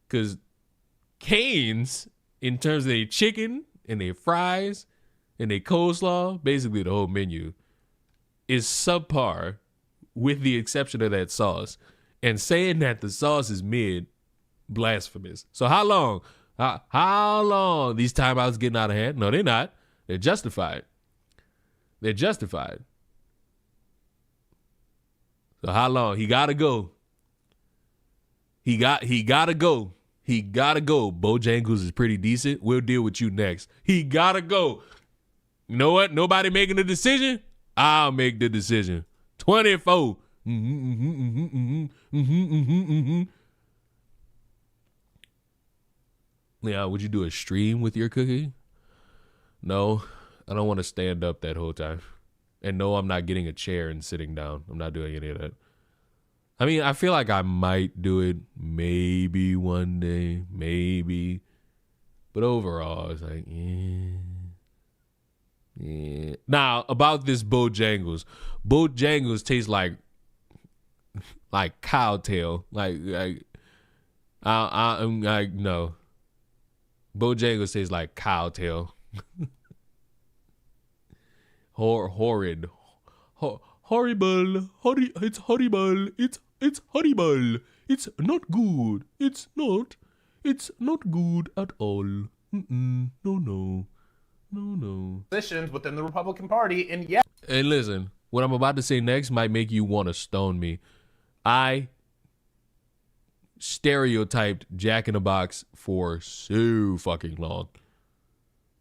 Because Cane's, in terms of their chicken and their fries and their coleslaw, basically the whole menu, is subpar with the exception of that sauce. And saying that the sauce is mid, blasphemous. So how long? How long? These timeouts getting out of hand? No, they're not. They're justified. They're justified. So how long? He gotta go. He gotta go. He gotta go. Bojangles is pretty decent. We'll deal with you next. He gotta go. You know what? Nobody making the decision? I'll make the decision. 24. Leon, would you do a stream with your cookie? No, I don't want to stand up that whole time. And no, I'm not getting a chair and sitting down. I'm not doing any of that. I mean, I feel like I might do it maybe one day, maybe. But overall, it's like, yeah. Now, about this Bojangles. Bojangles tastes like cow tail. I'm like, no. Bojangles tastes like cow tail. Horrid. Horrible. It's horrible. It's horrible. It's not good. It's not good at all. No. Positions within the Republican Party, and yeah. And listen, what I'm about to say next might make you want to stone me. I stereotyped Jack in the Box for so fucking long.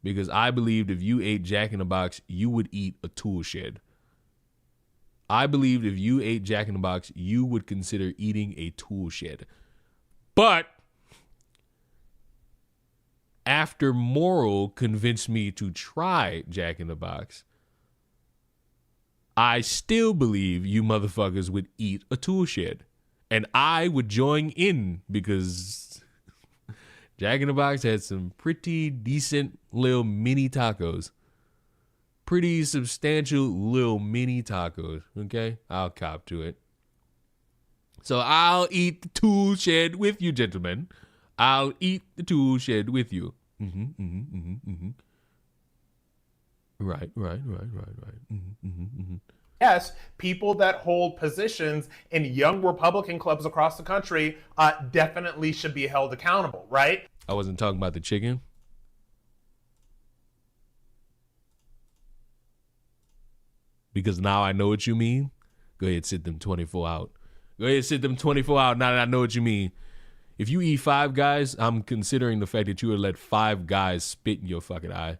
Because I believed if you ate Jack in the Box, you would eat a tool shed. I believed if you ate Jack in the Box, you would consider eating a tool shed. But after Moral convinced me to try Jack in the Box, I still believe you motherfuckers would eat a tool shed. And I would join in because Jack in the Box had some pretty decent little mini tacos. Pretty substantial little mini tacos, okay? I'll cop to it. So I'll eat the tool shed with you, gentlemen. I'll eat the tool shed with you. Right. Yes, people that hold positions in young Republican clubs across the country definitely should be held accountable, right? I wasn't talking about the chicken. Because now I know what you mean. Go ahead, sit them 24 out. Go ahead, sit them 24 out now that I know what you mean. If you eat Five Guys, I'm considering the fact that you would let Five Guys spit in your fucking eye.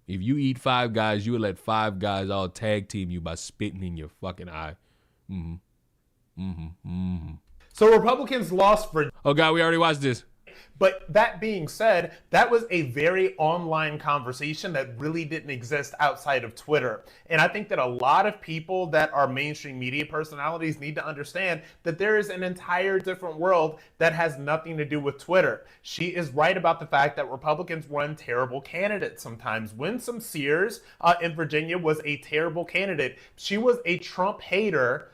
If you eat Five Guys, you would let Five Guys all tag team you by spitting in your fucking eye. So Republicans lost for... Oh, God, we already watched this. But that being said, that was a very online conversation that really didn't exist outside of Twitter. And I think that a lot of people that are mainstream media personalities need to understand that there is an entire different world that has nothing to do with Twitter. She is right about the fact that Republicans run terrible candidates sometimes. Winsome Sears in Virginia was a terrible candidate. She was a Trump hater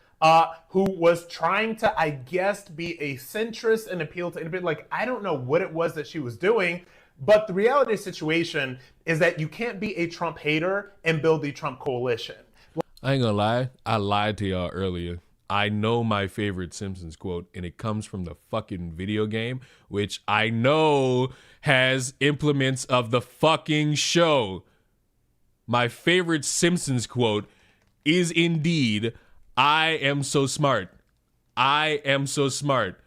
who was trying to, I guess, be a centrist and appeal to anybody. Like, I don't know what it was that she was doing, but the reality of the situation is that you can't be a Trump hater and build the Trump coalition. I ain't gonna lie. I lied to y'all earlier. I know my favorite Simpsons quote, and it comes from the fucking video game, which I know has implements of the fucking show. My favorite Simpsons quote is indeed... I am so smart. I am so smart.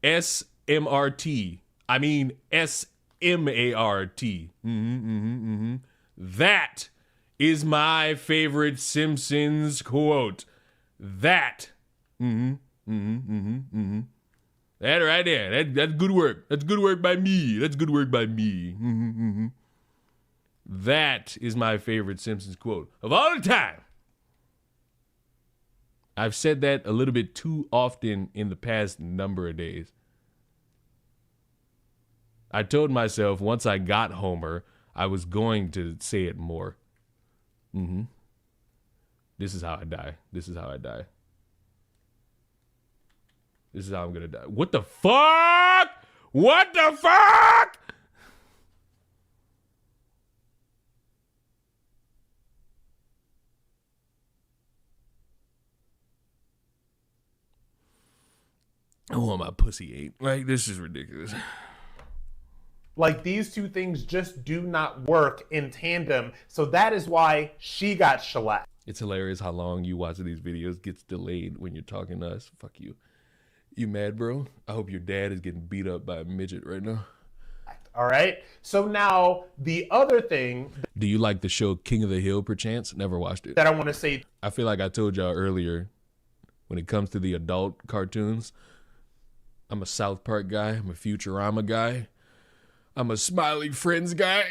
S-M-R-T. I mean S-M-A-R-T. That is my favorite Simpsons quote. That. That right there. That's good work. That's good work by me. That's good work by me. That is my favorite Simpsons quote of all the time. I've said that a little bit too often in the past number of days. I told myself once I got Homer, I was going to say it more. This is how I die. This is how I die. This is how I'm gonna die. What the fuck? What the fuck? I want my pussy ate. Like, this is ridiculous. Like, these two things just do not work in tandem. So that is why she got shellacked. It's hilarious how long you watch these videos gets delayed when you're talking to us. Fuck you. You mad, bro? I hope your dad is getting beat up by a midget right now. All right. So now the other thing. Do you like the show King of the Hill, perchance? Never watched it. That I want to say. I feel like I told y'all earlier, when it comes to the adult cartoons, I'm a South Park guy. I'm a Futurama guy. I'm a Smiley Friends guy.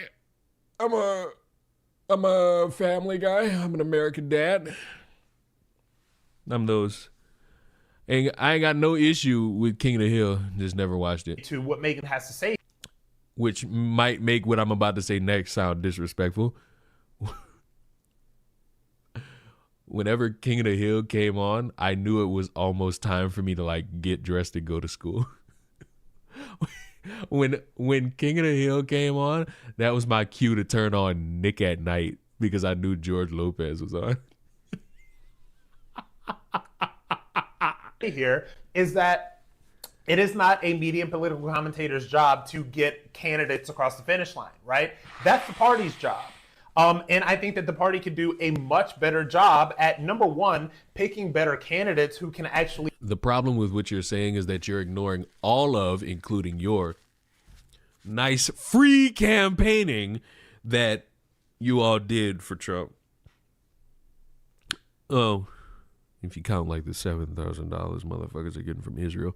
I'm a Family guy. I'm an American Dad. I'm those. And I ain't got no issue with King of the Hill. Just never watched it. To what Megan has to say. Which might make what I'm about to say next sound disrespectful. Whenever King of the Hill came on, I knew it was almost time for me to like get dressed and go to school. When King of the Hill came on, that was my cue to turn on Nick at Night because I knew George Lopez was on. Here is that it is not a media and political commentator's job to get candidates across the finish line, right? That's the party's job. And I think that the party could do a much better job at, number one, picking better candidates who can actually... The problem with what you're saying is that you're ignoring all of, including your nice free campaigning that you all did for Trump. Oh, if you count like the $7,000 motherfuckers are getting from Israel.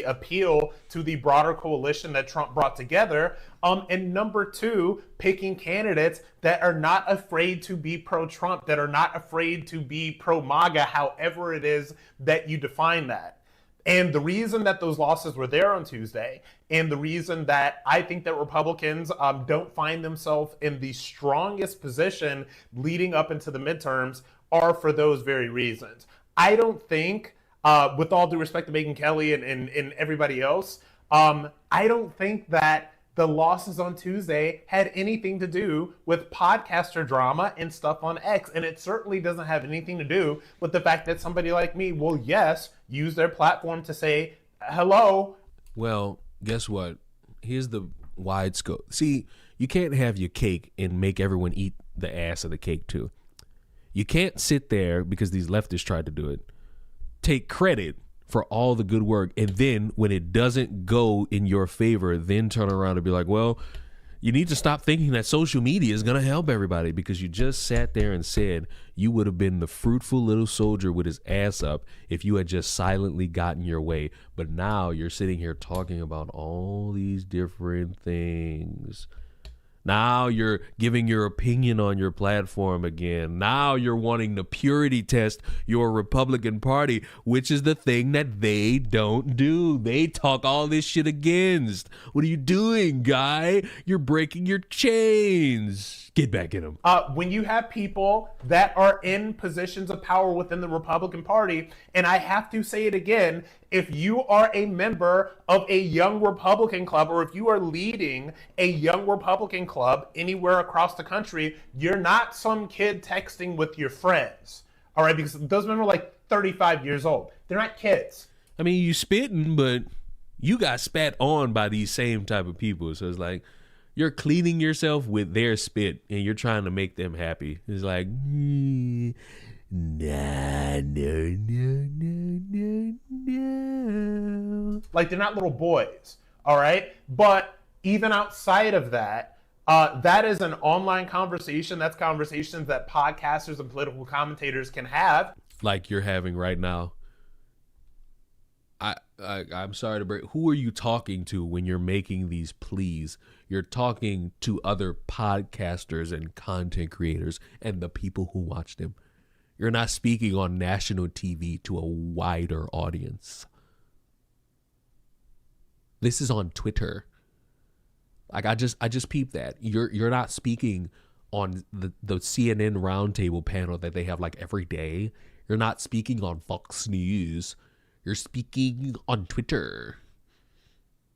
appeal to the broader coalition that Trump brought together. And number two, picking candidates that are not afraid to be pro-Trump, that are not afraid to be pro-MAGA, however it is that you define that. And the reason that those losses were there on Tuesday, and the reason that I think that Republicans don't find themselves in the strongest position leading up into the midterms are for those very reasons. I don't think, with all due respect to Megyn Kelly and everybody else, I don't think that the losses on Tuesday had anything to do with podcaster drama and stuff on X. And it certainly doesn't have anything to do with the fact that somebody like me will, yes, use their platform to say, hello. Well, guess what? Here's the wide scope. See, you can't have your cake and make everyone eat the ass of the cake too. You can't sit there, because these leftists tried to do it, take credit for all the good work, and then when it doesn't go in your favor, then turn around and be like, well, you need to stop thinking that social media is going to help everybody, because you just sat there and said you would have been the fruitful little soldier with his ass up if you had just silently gotten your way. But now you're sitting here talking about all these different things. Now you're giving your opinion on your platform again. Now you're wanting to purity test your Republican Party, which is the thing that they don't do. They talk all this shit against. What are you doing, guy? You're breaking your chains. Get back in them. When you have people that are in positions of power within the Republican Party, and I have to say it again, if you are a member of a young Republican club, or if you are leading a young Republican club anywhere across the country, you're not some kid texting with your friends, all right? Because those men are like 35 years old. They're not kids. I mean, you spitting, but you got spat on by these same type of people. So it's like, you're cleaning yourself with their spit, and you're trying to make them happy. It's like, nah, no. Like, they're not little boys, all right? But even outside of that, that is an online conversation. That's conversations that podcasters and political commentators can have. Like you're having right now. I'm sorry to break. Who are you talking to when you're making these pleas? You're talking to other podcasters and content creators and the people who watch them. You're not speaking on national TV to a wider audience. This is on Twitter. Like I just peeped that. You're not speaking on the CNN roundtable panel that they have like every day. You're not speaking on Fox News. You're speaking on Twitter.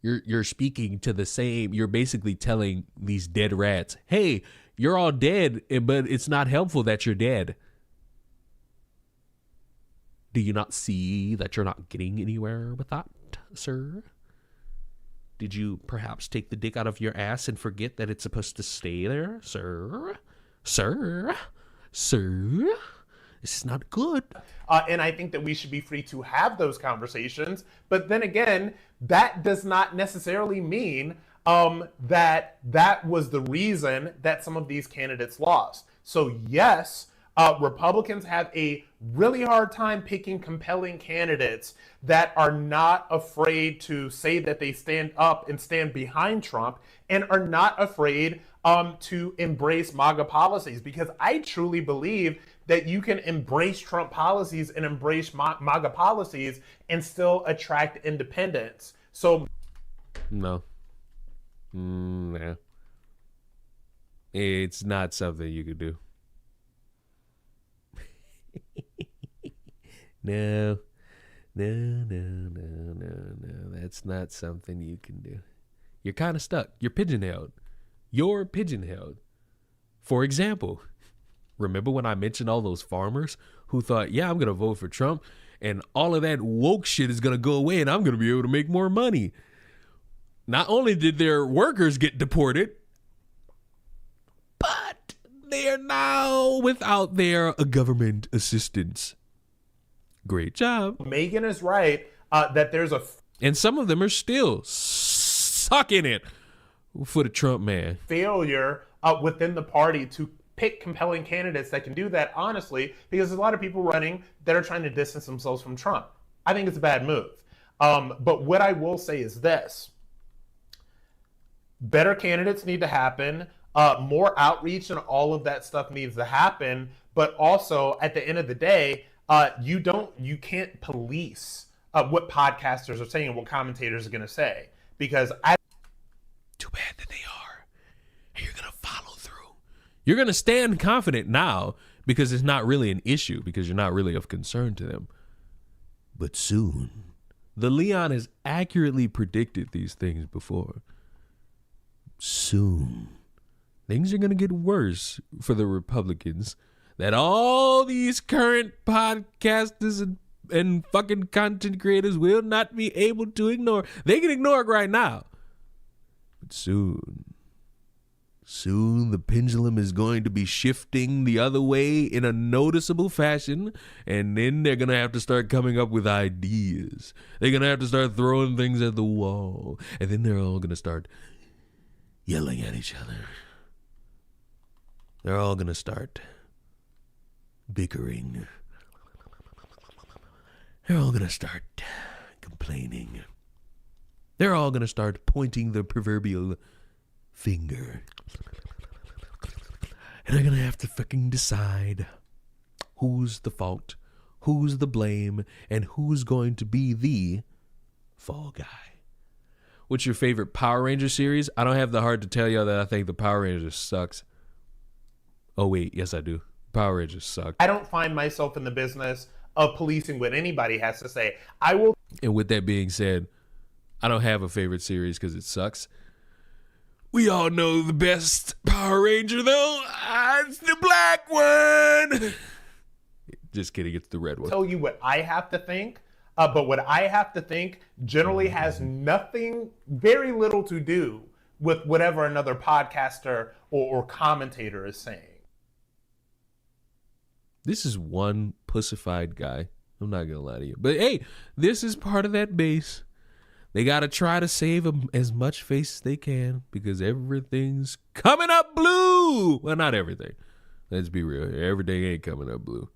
You're speaking to the same. You're basically telling these dead rats, hey, you're all dead, but it's not helpful that you're dead. Do you not see that you're not getting anywhere with that, sir? Did you perhaps take the dick out of your ass and forget that it's supposed to stay there, sir? Sir? Sir? This is not good. And I think that we should be free to have those conversations. But then again, that does not necessarily mean that was the reason that some of these candidates lost. So yes, Republicans have a really hard time picking compelling candidates that are not afraid to say that they stand up and stand behind Trump and are not afraid to embrace MAGA policies, because I truly believe that you can embrace Trump policies and embrace MAGA policies and still attract independents. So No. Nah. It's not something you could do. No. That's not something you can do. You're kind of stuck. You're pigeonholed. For example, remember when I mentioned all those farmers who thought, yeah, I'm going to vote for Trump and all of that woke shit is going to go away and I'm going to be able to make more money. Not only did their workers get deported, but they are now without their government assistance. Great job. Megan is right that there's and some of them are still sucking it for the Trump man. Failure within the party to pick compelling candidates that can do that, honestly, because there's a lot of people running that are trying to distance themselves from Trump. I think it's a bad move. But what I will say is this. Better candidates need to happen. More outreach and all of that stuff needs to happen. But also, at the end of the day, you can't police what podcasters are saying and what commentators are going to say. Because too bad that they are. And you're going to follow through. You're going to stand confident now because it's not really an issue, because you're not really of concern to them. But soon, the Leon has accurately predicted these things before. Soon, things are going to get worse for the Republicans that all these current podcasters and fucking content creators will not be able to ignore. They can ignore it right now. But soon the pendulum is going to be shifting the other way in a noticeable fashion, and then they're going to have to start coming up with ideas. They're going to have to start throwing things at the wall, and then they're all going to start yelling at each other. They're all going to start bickering. They're all going to start complaining. They're all going to start pointing the proverbial finger. And they're going to have to fucking decide who's the fault, who's the blame, and who's going to be the fall guy. What's your favorite Power Ranger series? I don't have the heart to tell y'all that I think the Power Rangers sucks. Oh, wait. Yes, I do. Power Rangers suck. I don't find myself in the business of policing what anybody has to say. I will. And with that being said, I don't have a favorite series because it sucks. We all know the best Power Ranger, though. It's the black one. Just kidding. It's the red one. Tell you what I have to think. But what I have to think generally has nothing, very little to do with whatever another podcaster or commentator is saying. This is one pussified guy. I'm not going to lie to you. But hey, this is part of that base. They got to try to save as much face as they can because everything's coming up blue. Well, not everything. Let's be real. Everything ain't coming up blue.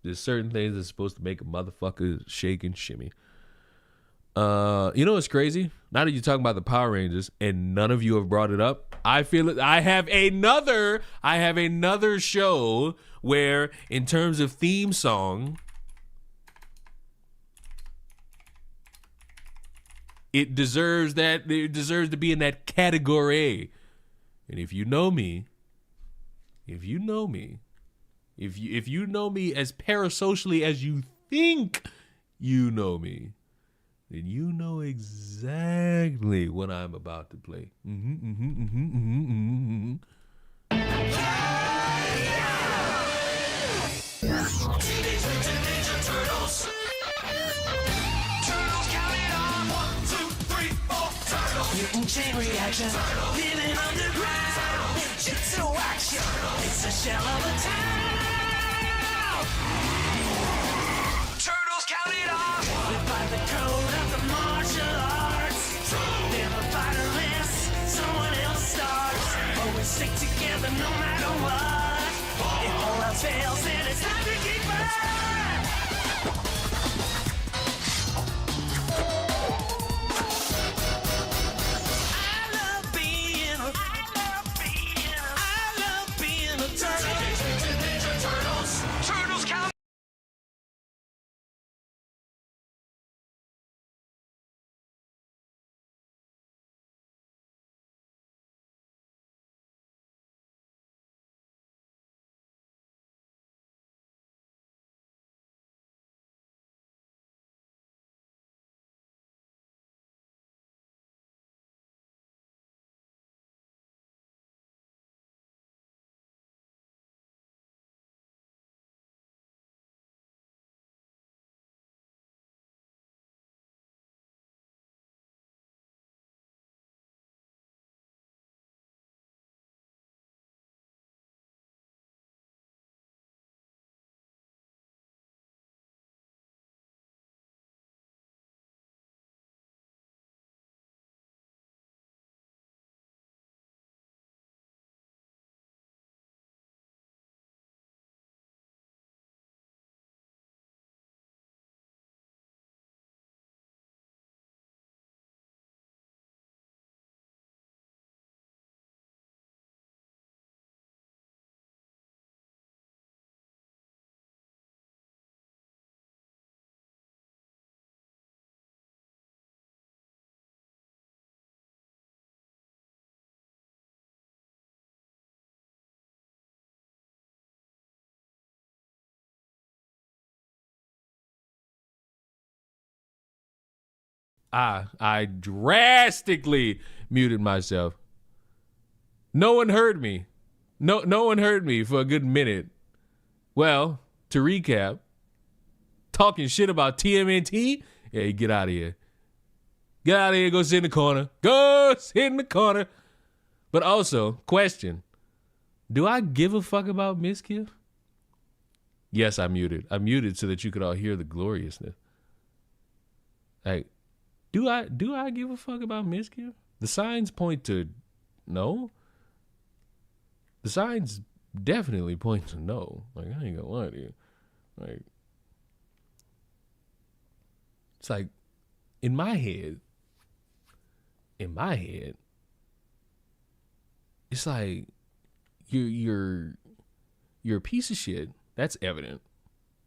There's certain things that's supposed to make a motherfucker shake and shimmy. You know what's crazy? Now that you're talking about the Power Rangers and none of you have brought it up, I feel it. I have another show where, in terms of theme song, it deserves to be in that category. And if you know me as parasocially as you think you know me, then you know exactly what I'm about to play. Mutant chain reaction, living underground. Ninjutsu action, it's a shell of a town. Turtles count it off. Live by the code of the martial arts. Never fight unless someone else starts. Always stick together no matter what. If all else fails, then I drastically muted myself. No one heard me. No one heard me for a good minute. Well, to recap, talking shit about TMNT? Yeah, get out of here. Get out of here, go sit in the corner. Go sit in the corner. But also, question. Do I give a fuck about Mizkif? Yes, I muted. I muted so that you could all hear the gloriousness. Like, do I give a fuck about Mizkif? The signs point to no. The signs definitely point to no. Like, I ain't gonna lie to you. Like, it's like, in my head, it's like you're a piece of shit. That's evident.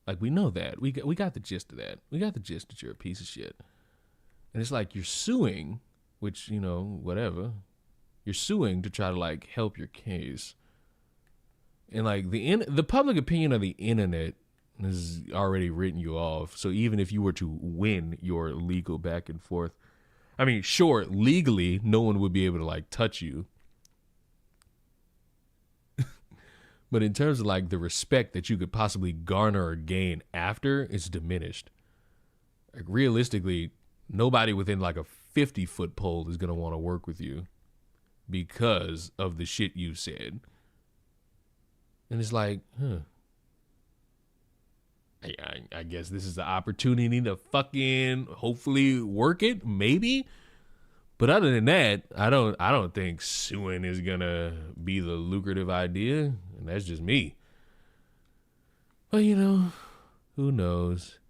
Like, we know that. We got the gist of that. We got the gist that you're a piece of shit. And it's like you're suing, which, you know, whatever. You're suing to try to, like, help your case. And, like, the public opinion of the internet has already written you off. So even if you were to win your legal back and forth, I mean, sure, legally, no one would be able to, like, touch you. But in terms of, like, the respect that you could possibly garner or gain after, it's diminished. Like, realistically, nobody within, like, a 50-foot pole is going to want to work with you because of the shit you said. And it's like, I guess this is the opportunity to fucking hopefully work it, maybe. But other than that, I don't think suing is gonna be the lucrative idea, and that's just me. But you know, who knows?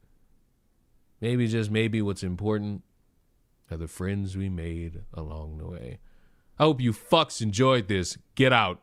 Maybe, just maybe, what's important are the friends we made along the way. I hope you fucks enjoyed this. Get out.